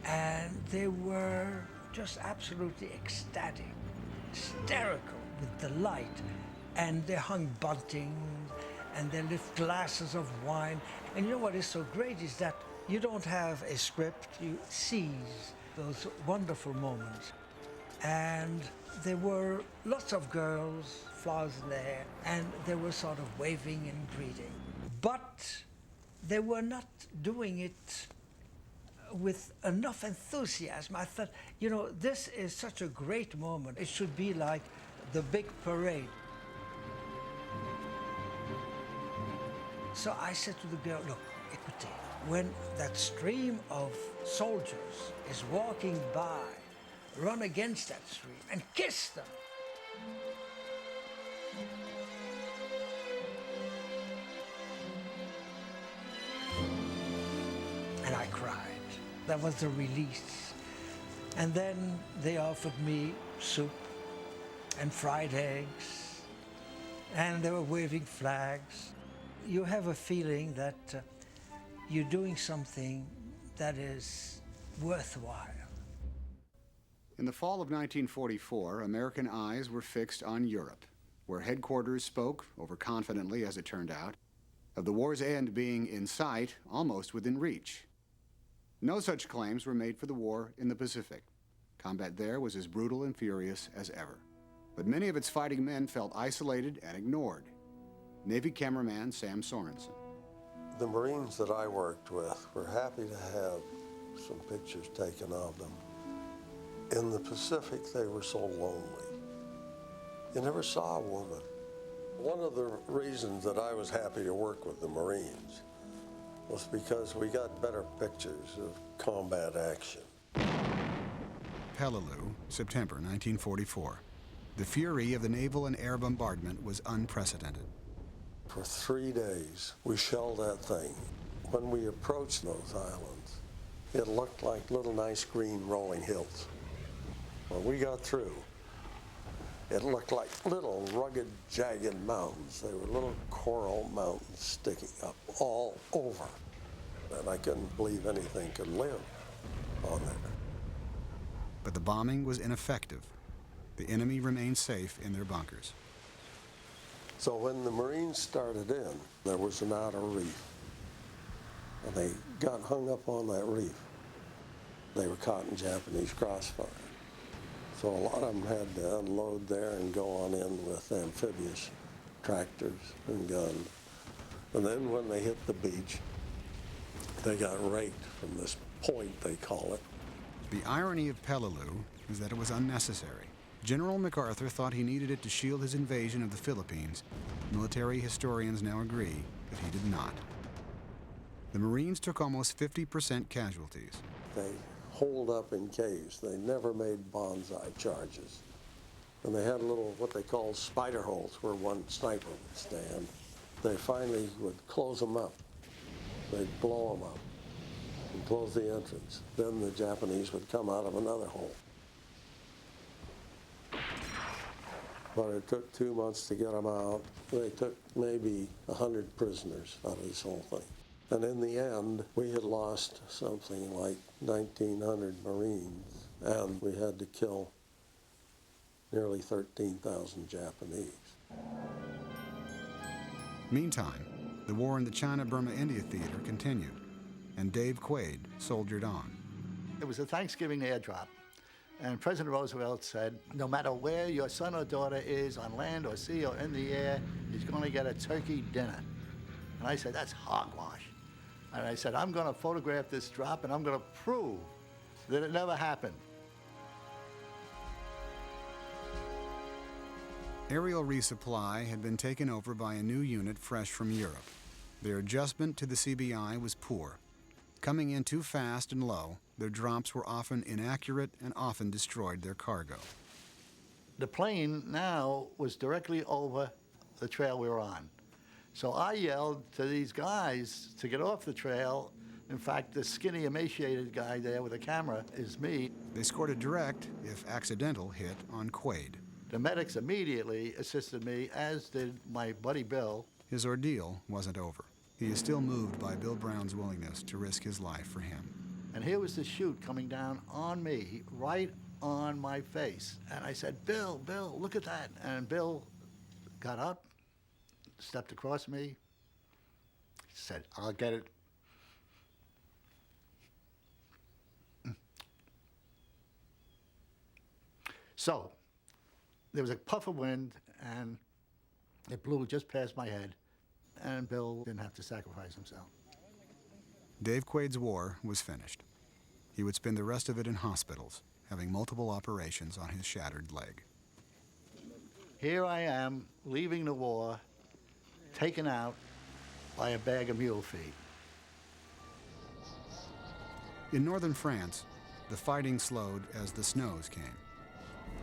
and they were just absolutely ecstatic, hysterical with delight. And they hung bunting and they lit glasses of wine. And you know what is so great is that you don't have a script, you seize those wonderful moments. And there were lots of girls, flowers in their hair, and they were sort of waving and greeting. But they were not doing it with enough enthusiasm. I thought, you know, this is such a great moment. It should be like the big parade. So I said to the girl, look, écoutez, when that stream of soldiers is walking by, run against that stream and kiss them. And I cried. That was the release. And then they offered me soup and fried eggs, and they were waving flags. You have a feeling that you're doing something that is worthwhile. In the fall of 1944, American eyes were fixed on Europe, where headquarters spoke, overconfidently as it turned out, of the war's end being in sight, almost within reach. No such claims were made for the war in the Pacific. Combat there was as brutal and furious as ever. But many of its fighting men felt isolated and ignored. Navy cameraman Sam Sorensen. The Marines that I worked with were happy to have some pictures taken of them. In the Pacific, they were so lonely. You never saw a woman. One of the reasons that I was happy to work with the Marines was because we got better pictures of combat action. Peleliu, September 1944. The fury of the naval and air bombardment was unprecedented. For 3 days, we shelled that thing. When we approached those islands, it looked like little nice green rolling hills. When we got through, it looked like little rugged, jagged mountains. They were little coral mountains sticking up all over. And I couldn't believe anything could live on there. But the bombing was ineffective. The enemy remained safe in their bunkers. So when the Marines started in, there was an outer reef. And they got hung up on that reef. They were caught in Japanese crossfire. So a lot of them had to unload there and go on in with amphibious tractors and guns. And then when they hit the beach, they got raked from this point, they call it. The irony of Peleliu is that it was unnecessary. General MacArthur thought he needed it to shield his invasion of the Philippines. Military historians now agree that he did not. The Marines took almost 50% casualties. They holed up in caves. They never made bonsai charges. And they had little, what they called spider holes, where one sniper would stand. They finally would close them up. They'd blow them up and close the entrance. Then the Japanese would come out of another hole. But it took 2 months to get them out. They took maybe 100 prisoners out of this whole thing. And in the end, we had lost something like 1,900 Marines, and we had to kill nearly 13,000 Japanese. Meantime, the war in the China-Burma-India theater continued, and Dave Quaid soldiered on. It was a Thanksgiving airdrop, and President Roosevelt said, no matter where your son or daughter is, on land or sea or in the air, he's going to get a turkey dinner. And I said, that's hogwash. And I said, I'm going to photograph this drop, and I'm going to prove that it never happened. Aerial resupply had been taken over by a new unit fresh from Europe. Their adjustment to the CBI was poor. Coming in too fast and low, their drops were often inaccurate and often destroyed their cargo. The plane now was directly over the trail we were on. So I yelled to these guys to get off the trail. In fact, the skinny, emaciated guy there with a camera is me. They scored a direct, if accidental, hit on Quaid. The medics immediately assisted me, as did my buddy Bill. His ordeal wasn't over. He is still moved by Bill Brown's willingness to risk his life for him. And here was the chute coming down on me, right on my face. And I said, Bill, look at that. And Bill got up, stepped across me, said, I'll get it. So, there was a puff of wind, and it blew just past my head, and Bill didn't have to sacrifice himself. Dave Quaid's war was finished. He would spend the rest of it in hospitals, having multiple operations on his shattered leg. Here I am, leaving the war, taken out by a bag of mule feed. In northern France, the fighting slowed as the snows came.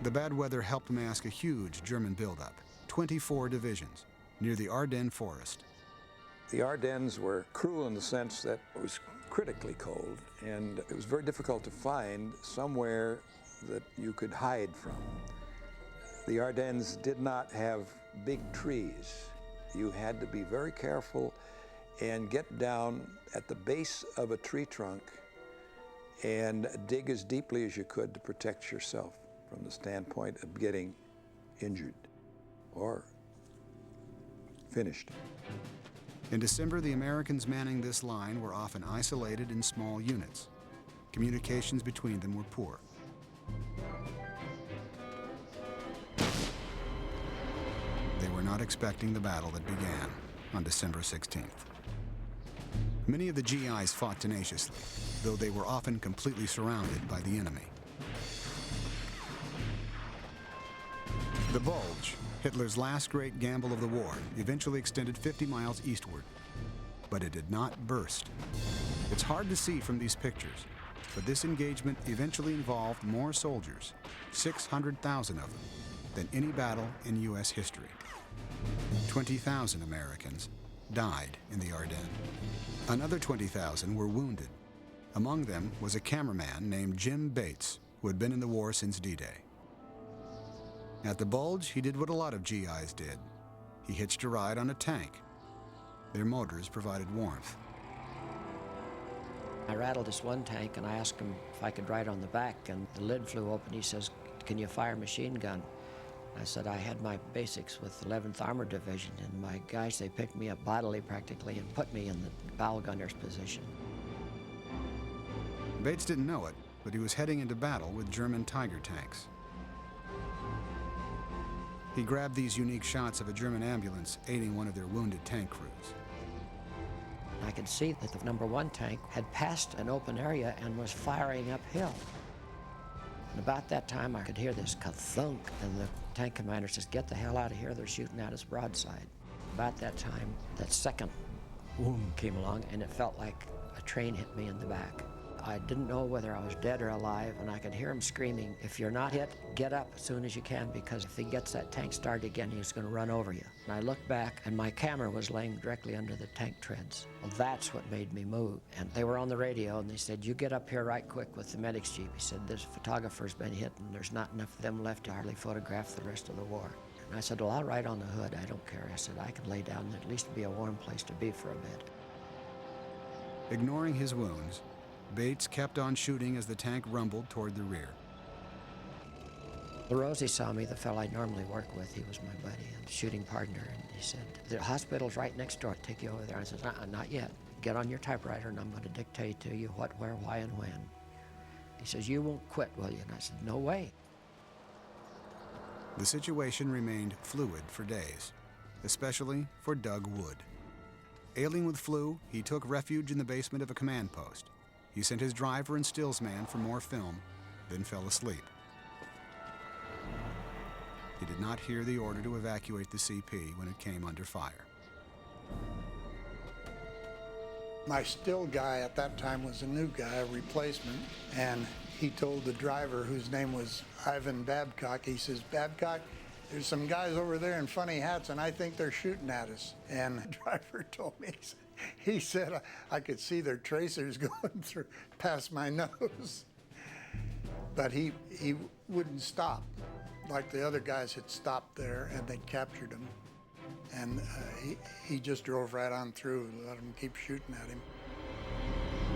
The bad weather helped mask a huge German buildup, 24 divisions, near the Ardennes forest. The Ardennes were cruel in the sense that it was critically cold, and it was very difficult to find somewhere that you could hide from. The Ardennes did not have big trees. You had to be very careful and get down at the base of a tree trunk and dig as deeply as you could to protect yourself from the standpoint of getting injured or finished. In December, the Americans manning this line were often isolated in small units. Communications between them were poor. They were not expecting the battle that began on December 16th. Many of the GIs fought tenaciously, though they were often completely surrounded by the enemy. The Bulge, Hitler's last great gamble of the war, eventually extended 50 miles eastward, but it did not burst. It's hard to see from these pictures, but this engagement eventually involved more soldiers, 600,000 of them, than any battle in U.S. history. 20,000 Americans died in the Ardennes. Another 20,000 were wounded. Among them was a cameraman named Jim Bates, who had been in the war since D-Day. At the Bulge, he did what a lot of GIs did. He hitched a ride on a tank. Their motors provided warmth. I rattled this one tank and I asked him if I could ride on the back, and the lid flew open. He says, "Can you fire a machine gun?" I said I had my basics with 11th Armored Division, and my guys, they picked me up bodily practically and put me in the bow gunner's position. Bates didn't know it, but he was heading into battle with German Tiger tanks. He grabbed these unique shots of a German ambulance aiding one of their wounded tank crews. I could see that the number 1 tank had passed an open area and was firing uphill. And about that time, I could hear this ka-thunk, and the tank commander says, "Get the hell out of here, they're shooting at us broadside." About that time, that second boom came along, and it felt like a train hit me in the back. I didn't know whether I was dead or alive, and I could hear him screaming, "If you're not hit, get up as soon as you can, because if he gets that tank started again, he's going to run over you." And I looked back, and my camera was laying directly under the tank treads. Well, that's what made me move. And they were on the radio, and they said, "You get up here right quick with the medic's jeep." He said, "This photographer's been hit, and there's not enough of them left to hardly photograph the rest of the war." And I said, "Well, I'll ride on the hood. I don't care." I said, "I can lay down and at least be a warm place to be for a bit." Ignoring his wounds, Bates kept on shooting as the tank rumbled toward the rear. Rosie saw me, the fellow I normally work with. He was my buddy and shooting partner, and he said, "The hospital's right next door. I'll take you over there." I said, "Not yet. Get on your typewriter, and I'm going to dictate to you what, where, why, and when." He says, "You won't quit, will you?" And I said, "No way." The situation remained fluid for days, especially for Doug Wood. Ailing with flu, he took refuge in the basement of a command post. He sent his driver and stills man for more film, then fell asleep. He did not hear the order to evacuate the CP when it came under fire. My still guy at that time was a new guy, a replacement, and he told the driver, whose name was Ivan Babcock, he says, "Babcock, there's some guys over there in funny hats, and I think they're shooting at us." And the driver told me, he said, I could see their tracers going through past my nose. But he wouldn't stop, like the other guys had stopped there, and they captured him. And he just drove right on through and let them keep shooting at him.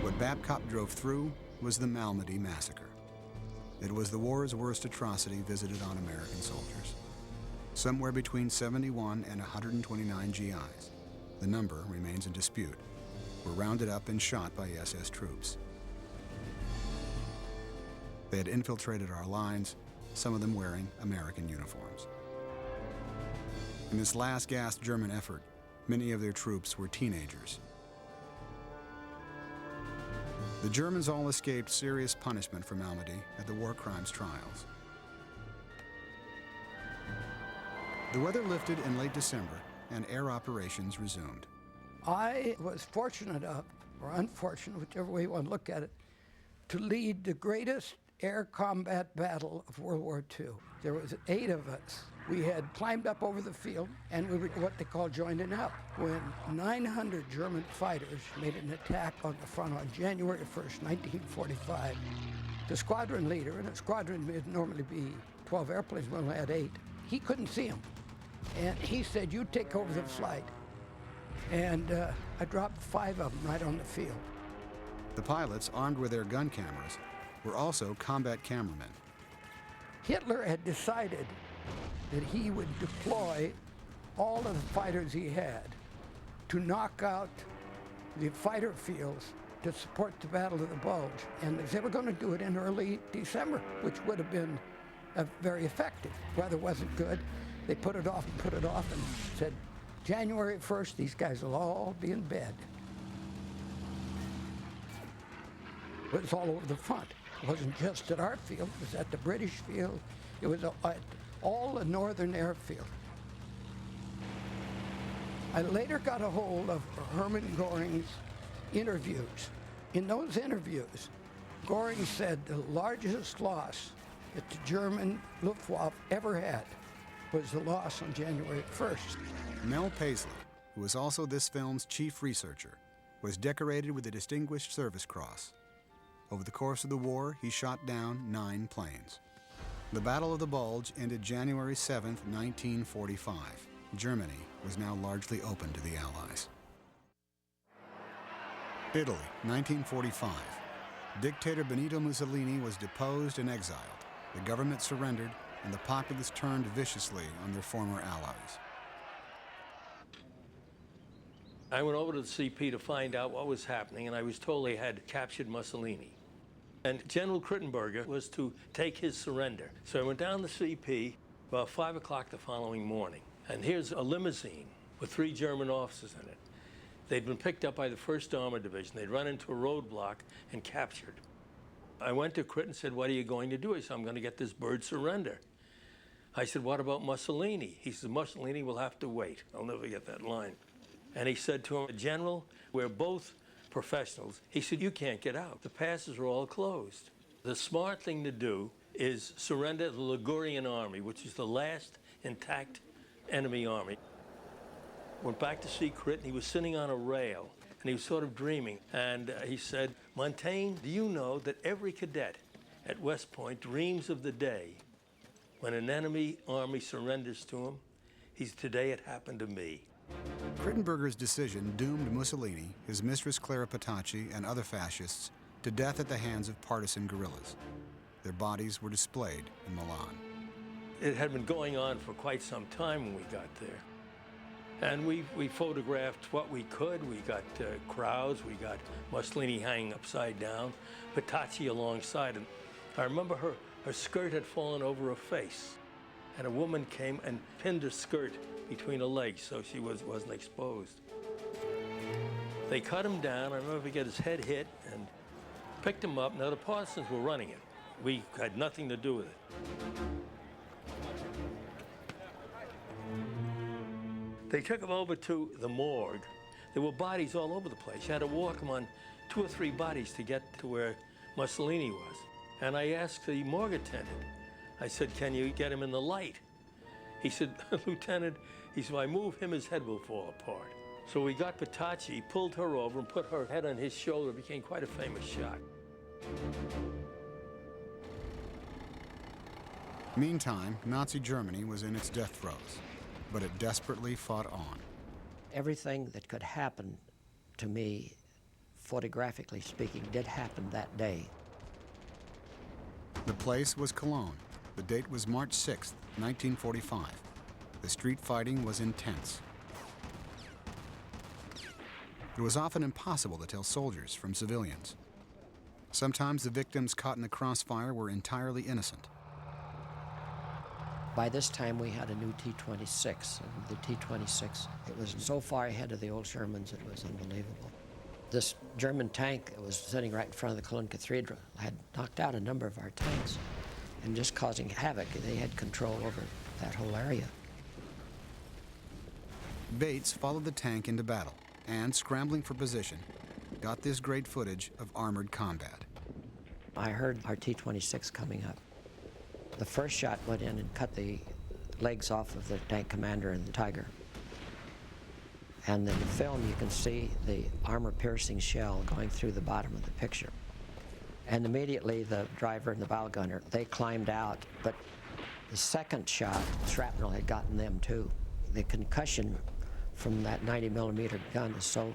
What Babcock drove through was the Malmedy Massacre. It was the war's worst atrocity visited on American soldiers. Somewhere between 71 and 129 GIs, the number remains in dispute, were rounded up and shot by SS troops. They had infiltrated our lines, some of them wearing American uniforms. In this last-gasp German effort, many of their troops were teenagers. The Germans all escaped serious punishment for Malmedy at the war crimes trials. The weather lifted in late December, and air operations resumed. I was fortunate enough, or unfortunate, whichever way you want to look at it, to lead the greatest air combat battle of World War II. There was 8 of us. We had climbed up over the field, and we were what they call joining up. When 900 German fighters made an attack on the front on January 1st, 1945, the squadron leader, and a squadron would normally be 12 airplanes, we only had 8, he couldn't see them. And he said, "You take over the flight." And I dropped 5 of them right on the field. The pilots, armed with their gun cameras, were also combat cameramen. Hitler had decided that he would deploy all of the fighters he had to knock out the fighter fields to support the Battle of the Bulge. And they were going to do it in early December, which would have been very effective. Weather wasn't good. They put it off and said, January 1st, these guys will all be in bed. It was all over the front. It wasn't just at our field, it was at the British field. It was at all the northern airfield. I later got a hold of Hermann Göring's interviews. In those interviews, Göring said the largest loss that the German Luftwaffe ever had was the loss on January 1st. Mel Paisley, who was also this film's chief researcher, was decorated with the Distinguished Service Cross. Over the course of the war, he shot down 9 planes. The Battle of the Bulge ended January 7, 1945. Germany was now largely open to the Allies. Italy, 1945. Dictator Benito Mussolini was deposed and exiled. The government surrendered, and the populace turned viciously on their former allies. I went over to the CP to find out what was happening, and I was told they had captured Mussolini. And General Krittenberger was to take his surrender. So I went down to CP about 5 o'clock the following morning. And here's a limousine with 3 German officers in it. They'd been picked up by the 1st Armored Division. They'd run into a roadblock and captured. I went to Crit and said, "What are you going to do?" He said, "I'm going to get this bird surrender." I said, "What about Mussolini?" He said, "Mussolini will have to wait." I'll never get that line. And he said to him, "General, we're both professionals. He said, you can't get out. The passes are all closed. The smart thing to do is surrender the Ligurian army, which is the last intact enemy army. Went back to see Crit, and he was sitting on a rail, and he was sort of dreaming. And he said, Montaigne, do you know that every cadet at West Point dreams of the day when an enemy army surrenders to him? Today it happened to me. Krittenberger's decision doomed Mussolini, his mistress Clara Petacci, and other fascists to death at the hands of partisan guerrillas. Their bodies were displayed in Milan. It had been going on for quite some time when we got there. And we photographed what we could. We got crowds. We got Mussolini hanging upside down, Petacci alongside him. I remember her skirt had fallen over her face, and a woman came and pinned her skirt between her legs so she wasn't exposed. They cut him down. I remember he got his head hit and picked him up. Now, the partisans were running it. We had nothing to do with it. They took him over to the morgue. There were bodies all over the place. You had to walk him on 2 or 3 bodies to get to where Mussolini was. And I asked the morgue attendant, I said, can you get him in the light? He said, Lieutenant, he said, if I move him, his head will fall apart. So we got Petacci, pulled her over, and put her head on his shoulder. It became quite a famous shot. Meantime, Nazi Germany was in its death throes, but it desperately fought on. Everything that could happen to me, photographically speaking, did happen that day. The place was Cologne. The date was March 6th, 1945. The street fighting was intense. It was often impossible to tell soldiers from civilians. Sometimes the victims caught in the crossfire were entirely innocent. By this time, we had a new T-26, and the T-26, it was so far ahead of the old Shermans, it was unbelievable. This German tank that was sitting right in front of the Cologne Cathedral had knocked out a number of our tanks and just causing havoc. They had control over that whole area. Bates followed the tank into battle and, scrambling for position, got this great footage of armored combat. I heard our T-26 coming up. The first shot went in and cut the legs off of the tank commander and the Tiger. And in the film, you can see the armor-piercing shell going through the bottom of the picture. And immediately, the driver and the bow gunner, they climbed out, but the second shot, shrapnel had gotten them too. The concussion from that 90-millimeter gun is so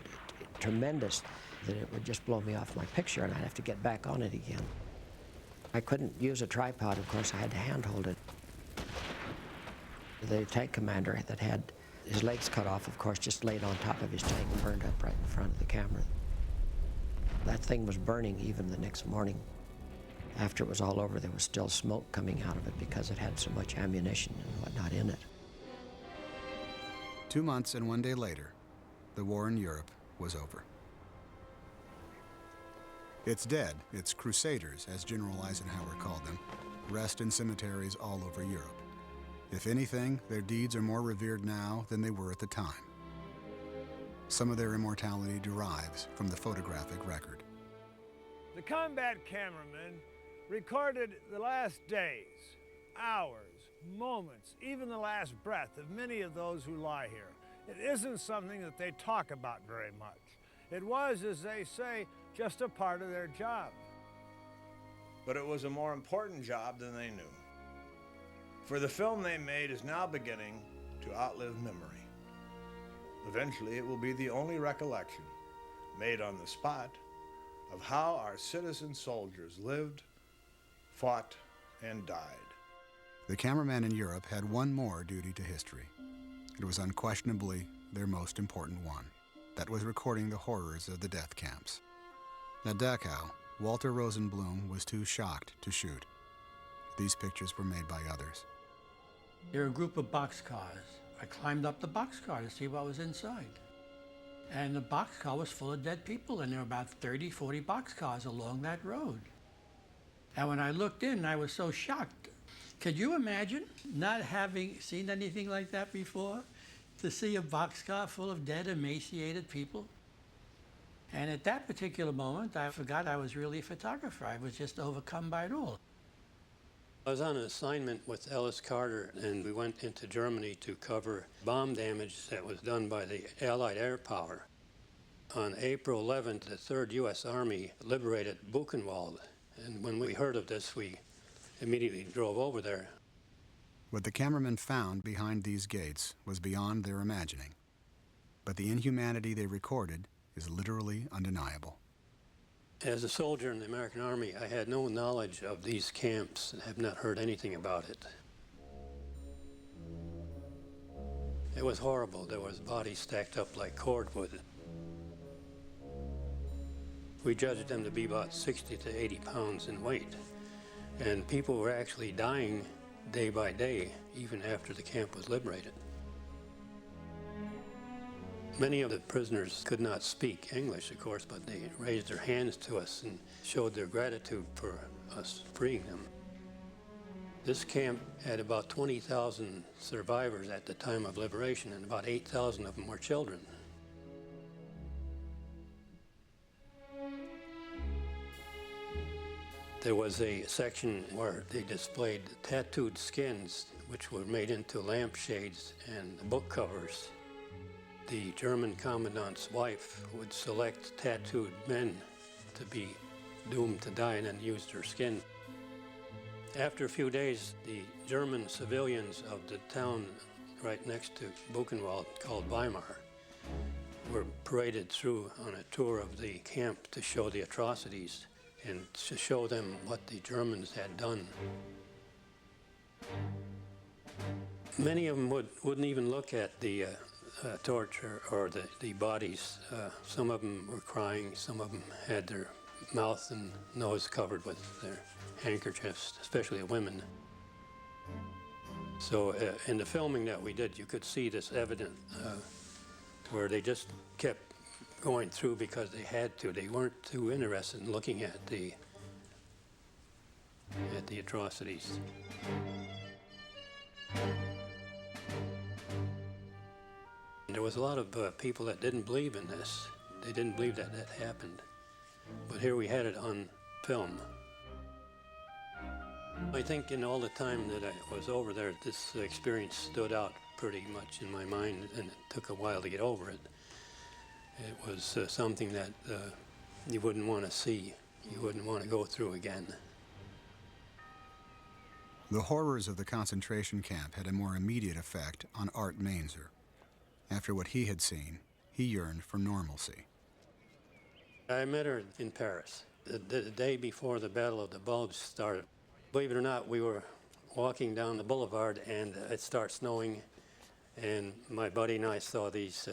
tremendous that it would just blow me off my picture, and I'd have to get back on it again. I couldn't use a tripod, of course. I had to handhold it. The tank commander that had his legs cut off, of course, just laid on top of his tank and burned up right in front of the camera. That thing was burning even the next morning. After it was all over, there was still smoke coming out of it because it had so much ammunition and whatnot in it. 2 months and 1 day later, the war in Europe was over. Its dead, its crusaders, as General Eisenhower called them, rest in cemeteries all over Europe. If anything, their deeds are more revered now than they were at the time. Some of their immortality derives from the photographic record. The combat cameraman recorded the last days, hours, moments, even the last breath of many of those who lie here. It isn't something that they talk about very much. It was, as they say, just a part of their job. But it was a more important job than they knew. For the film they made is now beginning to outlive memory. Eventually, it will be the only recollection, made on the spot, of how our citizen soldiers lived, fought, and died. The cameraman in Europe had one more duty to history. It was unquestionably their most important one. That was recording the horrors of the death camps. At Dachau, Walter Rosenblum was too shocked to shoot. These pictures were made by others. There were a group of boxcars. I climbed up the boxcar to see what was inside. And the boxcar was full of dead people, and there were about 30, 40 boxcars along that road. And when I looked in, I was so shocked. Could you imagine not having seen anything like that before? To see a boxcar full of dead, emaciated people? And at that particular moment, I forgot I was really a photographer. I was just overcome by it all. I was on an assignment with Ellis Carter, and we went into Germany to cover bomb damage that was done by the Allied air power. On April 11th, the 3rd U.S. Army liberated Buchenwald, and when we heard of this, we immediately drove over there. What the cameramen found behind these gates was beyond their imagining, but the inhumanity they recorded is literally undeniable. As a soldier in the American Army, I had no knowledge of these camps and have not heard anything about it. It was horrible. There was bodies stacked up like cordwood. We judged them to be about 60 to 80 pounds in weight, and people were actually dying day by day, even after the camp was liberated. Many of the prisoners could not speak English, of course, but they raised their hands to us and showed their gratitude for us freeing them. This camp had about 20,000 survivors at the time of liberation, and about 8,000 of them were children. There was a section where they displayed tattooed skins, which were made into lampshades and book covers. The German commandant's wife would select tattooed men to be doomed to die and then use their skin. After a few days, the German civilians of the town right next to Buchenwald, called Weimar, were paraded through on a tour of the camp to show the atrocities and to show them what the Germans had done. Many of them wouldn't even look at the torture or the bodies. Some of them were crying, some of them had their mouth and nose covered with their handkerchiefs, especially the women. So in the filming that we did, you could see this evident where they just kept going through because they had to. They weren't too interested in looking at the atrocities. There was a lot of people that didn't believe in this. They didn't believe that that happened. But here we had it on film. I think in all the time that I was over there, this experience stood out pretty much in my mind, and it took a while to get over it. It was something that you wouldn't want to see, you wouldn't want to go through again. The horrors of the concentration camp had a more immediate effect on Art Mainzer. After what he had seen, he yearned for normalcy. I met her in Paris, the day before the Battle of the Bulge started. Believe it or not, we were walking down the boulevard and it started snowing, and my buddy and I saw these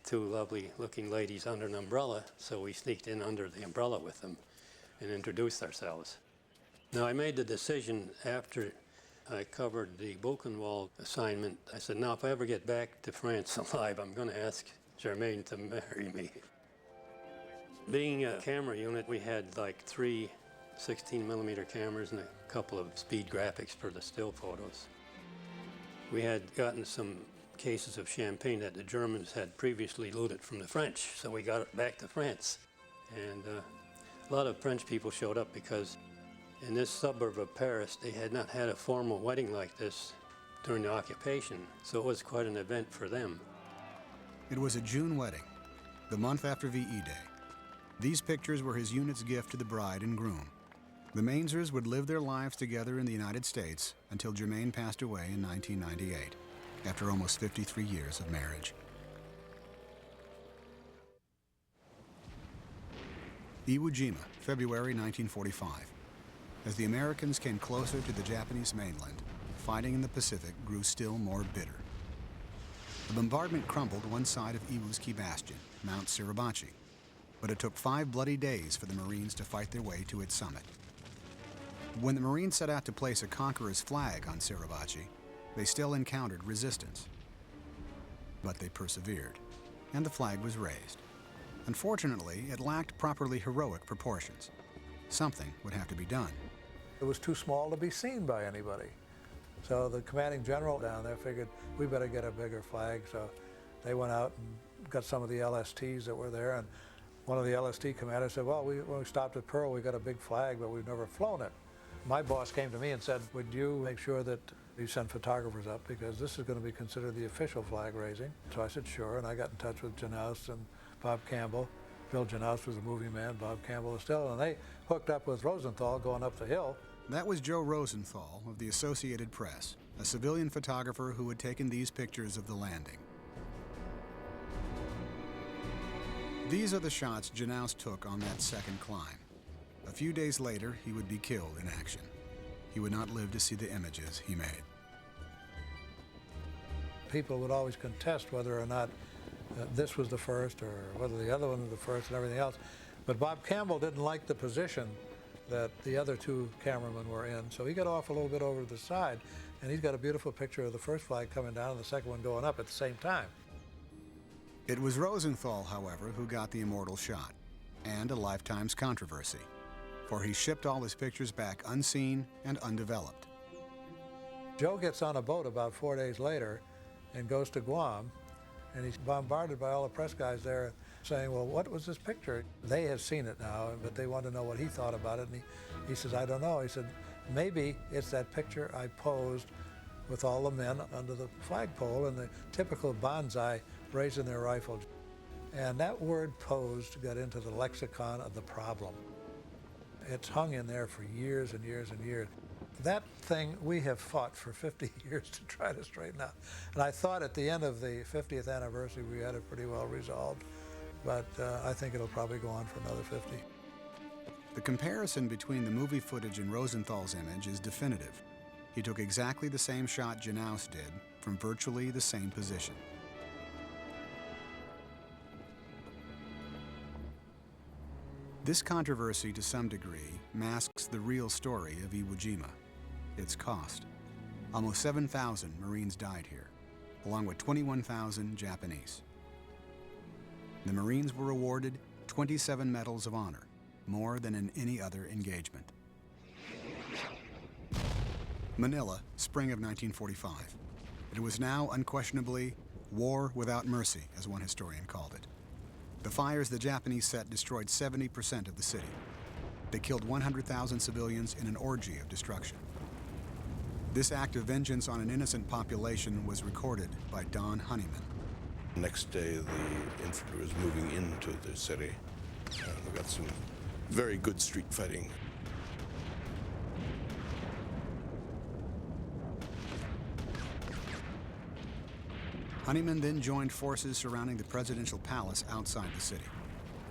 two lovely looking ladies under an umbrella, so we sneaked in under the umbrella with them and introduced ourselves. Now, I made the decision after I covered the Buchenwald assignment. I said, now if I ever get back to France alive, I'm going to ask Germaine to marry me. Being a camera unit, we had like 3 16mm cameras and a couple of speed graphics for the still photos. We had gotten some cases of champagne that the Germans had previously looted from the French, so we got it back to France. And a lot of French people showed up because in this suburb of Paris, they had not had a formal wedding like this during the occupation, so it was quite an event for them. It was a June wedding, the month after VE Day. These pictures were his unit's gift to the bride and groom. The Mainzers would live their lives together in the United States until Germaine passed away in 1998, after almost 53 years of marriage. Iwo Jima, February 1945. As the Americans came closer to the Japanese mainland, fighting in the Pacific grew still more bitter. The bombardment crumbled one side of Iwo's key bastion, Mount Suribachi, but it took 5 bloody days for the Marines to fight their way to its summit. When the Marines set out to place a conqueror's flag on Suribachi, they still encountered resistance. But they persevered, and the flag was raised. Unfortunately, it lacked properly heroic proportions. Something would have to be done. It was too small to be seen by anybody. So the commanding general down there figured we better get a bigger flag. So they went out and got some of the LSTs that were there and One of the LST commanders said, well, when we stopped at Pearl, we got a big flag, but we've never flown it. My boss came to me and said, would you make sure that you send photographers up, because this is going to be considered the official flag raising? So I said, sure, and I got in touch with Janoust and Bob Campbell. Bill Janoust was a movie man, Bob Campbell was still, and they hooked up with Rosenthal going up the hill. That was Joe Rosenthal of the Associated Press, a civilian photographer who had taken these pictures of the landing. These are the shots Janoust took on that second climb. A few days later, he would be killed in action. He would not live to see the images he made. People would always contest whether or not this was the first or whether the other one was the first and everything else. But Bob Campbell didn't like the position that the other two cameramen were in, so he got off a little bit over to the side, and he's got a beautiful picture of the first flag coming down and the second one going up at the same time. It was Rosenthal, however, who got the immortal shot, and a lifetime's controversy, for he shipped all his pictures back unseen and undeveloped. Joe gets on a boat about 4 days later and goes to Guam, and he's bombarded by all the press guys there saying, well, what was this picture? They have seen it now, but they want to know what he thought about it, and he says, I don't know. He said, maybe it's that picture I posed with all the men under the flagpole and the typical bonsai raising their rifles. And that word posed got into the lexicon of the problem. It's hung in there for years and years and years. That thing we have fought for 50 years to try to straighten out. And I thought at the end of the 50th anniversary we had it pretty well resolved, but I think it'll probably go on for another 50. The comparison between the movie footage and Rosenthal's image is definitive. He took exactly the same shot Janoust did from virtually the same position. This controversy, to some degree, masks the real story of Iwo Jima, its cost. Almost 7,000 Marines died here, along with 21,000 Japanese. The Marines were awarded 27 Medals of Honor, more than in any other engagement. Manila, spring of 1945. It was now unquestionably war without mercy, as one historian called it. The fires the Japanese set destroyed 70% of the city. They killed 100,000 civilians in an orgy of destruction. This act of vengeance on an innocent population was recorded by Don Honeyman. Next day, the infantry was moving into the city. We got some very good street fighting. Honeyman then joined forces surrounding the presidential palace outside the city.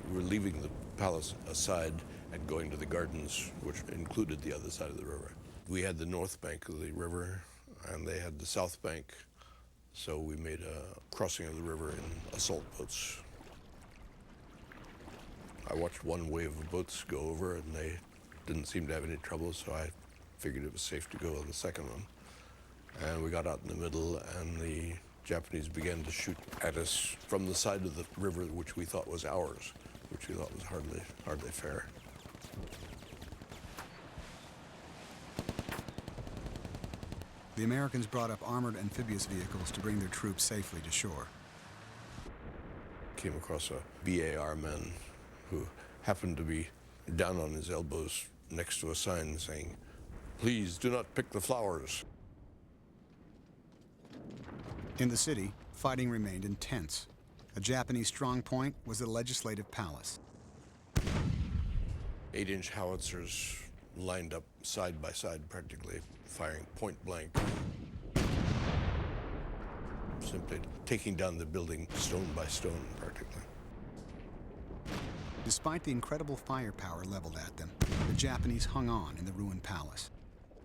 We were leaving the palace aside and going to the gardens, which included the other side of the river. We had the north bank of the river, and they had the south bank, so we made a crossing of the river in assault boats. I watched one wave of boats go over, and they didn't seem to have any trouble, so I figured it was safe to go on the second one. And we got out in the middle, and the Japanese began to shoot at us from the side of the river which we thought was ours, which we thought was hardly fair. The Americans brought up armored amphibious vehicles to bring their troops safely to shore. Came across a BAR man who happened to be down on his elbows next to a sign saying, "Please do not pick the flowers." In the city, fighting remained intense. A Japanese strong point was the Legislative Palace. 8-inch howitzers lined up side by side practically, firing point blank. Simply taking down the building stone by stone practically. Despite the incredible firepower leveled at them, the Japanese hung on in the ruined palace.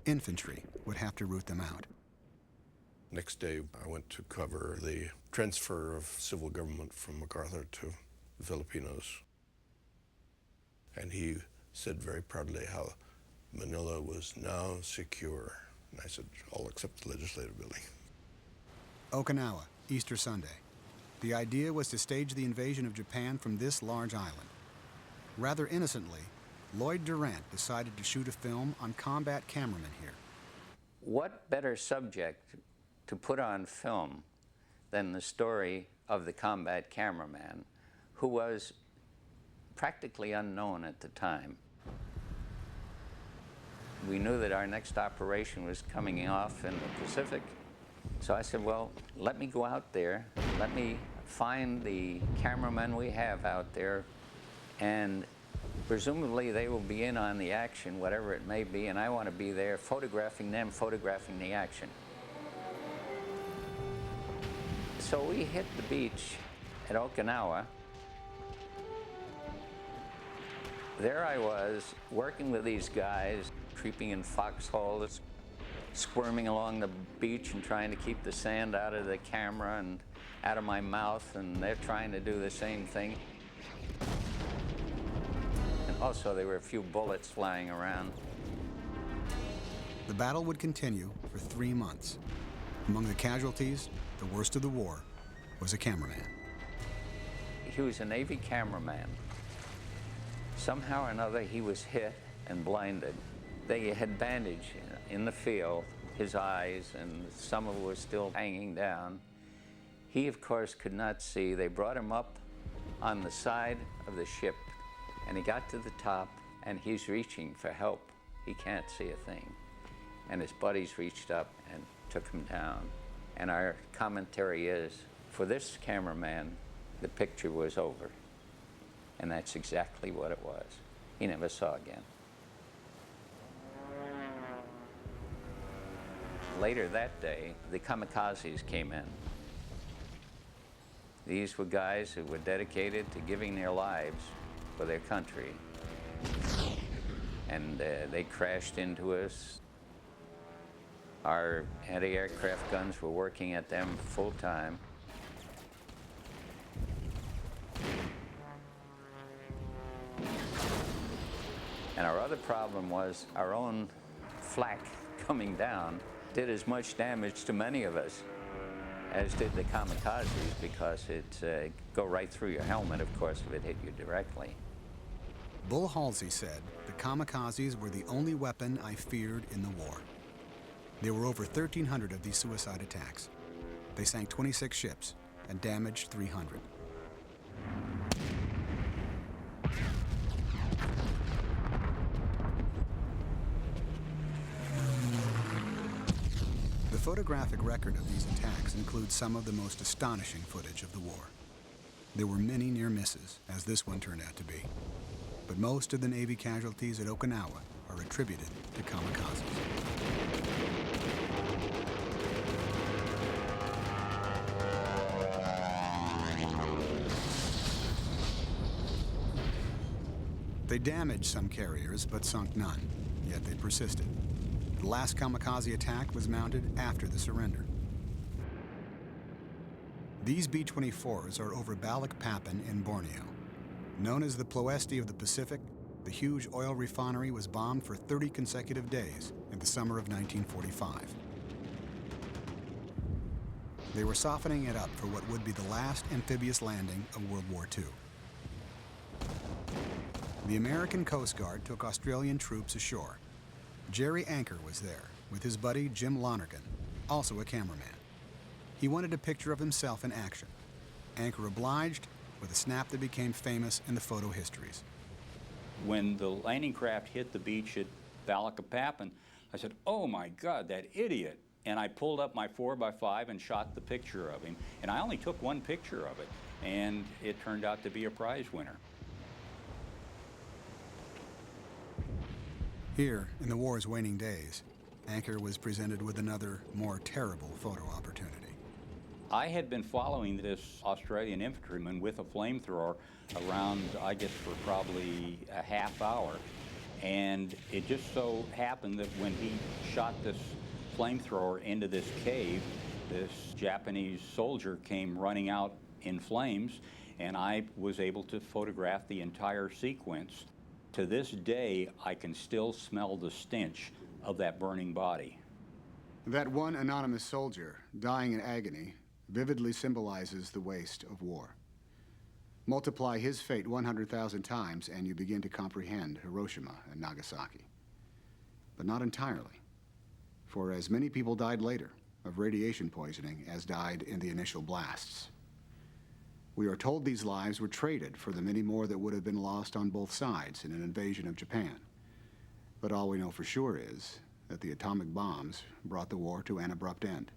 Infantry would have to root them out. Next day, I went to cover the transfer of civil government from MacArthur to the Filipinos. And he said very proudly how Manila was now secure. And I said, all except the legislative building. Okinawa, Easter Sunday. The idea was to stage the invasion of Japan from this large island. Rather innocently, Lloyd Durant decided to shoot a film on combat cameramen here. What better subject to put on film than the story of the combat cameraman, who was practically unknown at the time. We knew that our next operation was coming off in the Pacific. So I said, well, let me go out there, let me find the cameramen we have out there, and presumably they will be in on the action, whatever it may be, and I want to be there photographing them, photographing the action. So we hit the beach at Okinawa. There I was, working with these guys, creeping in foxholes, squirming along the beach and trying to keep the sand out of the camera and out of my mouth, and they're trying to do the same thing. And also, there were a few bullets flying around. The battle would continue for 3 months. Among the casualties, the worst of the war, was a cameraman. He was a Navy cameraman. Somehow or another, he was hit and blinded. They had bandaged in the field his eyes, and some of it was still hanging down. He, of course, could not see. They brought him up on the side of the ship, and he got to the top, and he's reaching for help. He can't see a thing. And his buddies reached up and took him down. And our commentary is, for this cameraman, the picture was over. And that's exactly what it was. He never saw again. Later that day, the kamikazes came in. These were guys who were dedicated to giving their lives for their country. And they crashed into us. Our anti-aircraft guns were working at them full time. And our other problem was our own flak coming down did as much damage to many of us as did the kamikazes, because it go right through your helmet, of course, if it hit you directly. Bull Halsey said the kamikazes were the only weapon I feared in the war. There were over 1,300 of these suicide attacks. They sank 26 ships and damaged 300. The photographic record of these attacks includes some of the most astonishing footage of the war. There were many near misses, as this one turned out to be. But most of the Navy casualties at Okinawa are attributed to kamikazes. They damaged some carriers, but sunk none, yet they persisted. The last kamikaze attack was mounted after the surrender. These B-24s are over Balikpapan in Borneo. Known as the Ploesti of the Pacific, the huge oil refinery was bombed for 30 consecutive days in the summer of 1945. They were softening it up for what would be the last amphibious landing of World War II. The American Coast Guard took Australian troops ashore. Jerry Anker was there with his buddy Jim Lonergan, also a cameraman. He wanted a picture of himself in action. Anker obliged with a snap that became famous in the photo histories. When the landing craft hit the beach at Balikpapan, I said, "Oh my God, that idiot." And I pulled up my 4x5 and shot the picture of him. And I only took one picture of it, and it turned out to be a prize winner. Here, in the war's waning days, Anker was presented with another, more terrible photo opportunity. I had been following this Australian infantryman with a flamethrower around, I guess, for probably a half hour. And it just so happened that when he shot this flamethrower into this cave, this Japanese soldier came running out in flames, and I was able to photograph the entire sequence. To this day, I can still smell the stench of that burning body. That one anonymous soldier, dying in agony, vividly symbolizes the waste of war. Multiply his fate 100,000 times and you begin to comprehend Hiroshima and Nagasaki. But not entirely, for as many people died later of radiation poisoning as died in the initial blasts. We are told these lives were traded for the many more that would have been lost on both sides in an invasion of Japan. But all we know for sure is that the atomic bombs brought the war to an abrupt end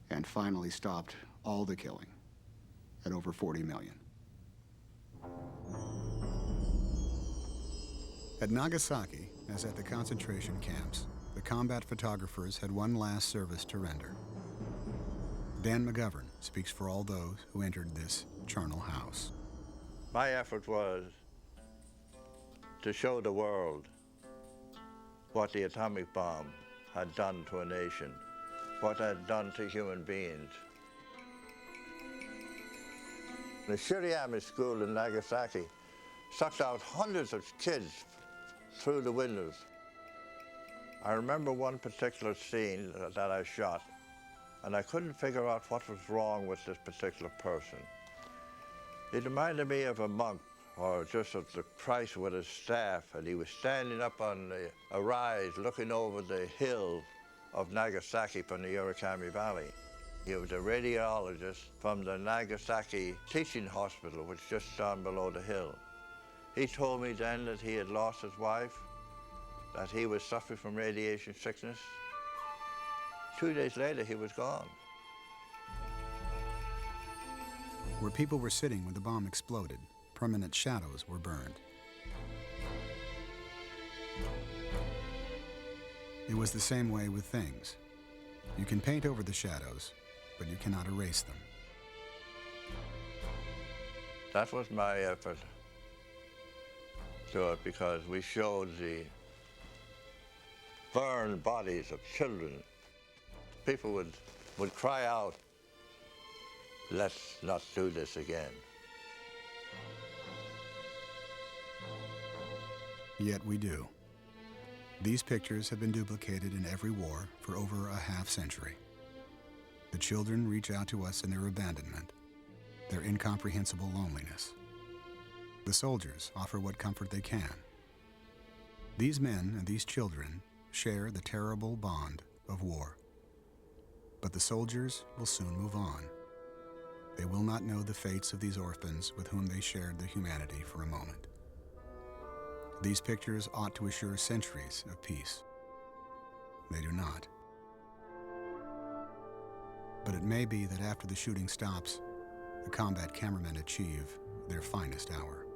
and finally stopped all the killing at over 40 million. At Nagasaki, as at the concentration camps, the combat photographers had one last service to render. Dan McGovern speaks for all those who entered this charnel house. My effort was to show the world what the atomic bomb had done to a nation, what it had done to human beings. The Shirayama School in Nagasaki sucked out hundreds of kids through the windows. I remember one particular scene that I shot, and I couldn't figure out what was wrong with this particular person. It reminded me of a monk, or just of the Christ with his staff, and he was standing up on a rise looking over the hill of Nagasaki from the Urakami Valley. He was a radiologist from the Nagasaki Teaching Hospital, which is just down below the hill. He told me then that he had lost his wife, that he was suffering from radiation sickness. 2 days later, he was gone. Where people were sitting when the bomb exploded, permanent shadows were burned. It was the same way with things. You can paint over the shadows, but you cannot erase them. That was my effort to it, because we showed the burned bodies of children. People would cry out, "Let's not do this again." Yet we do. These pictures have been duplicated in every war for over a half-century. The children reach out to us in their abandonment, their incomprehensible loneliness. The soldiers offer what comfort they can. These men and these children share the terrible bond of war. But the soldiers will soon move on. They will not know the fates of these orphans with whom they shared their humanity for a moment. These pictures ought to assure centuries of peace. They do not. But it may be that after the shooting stops, the combat cameramen achieve their finest hour.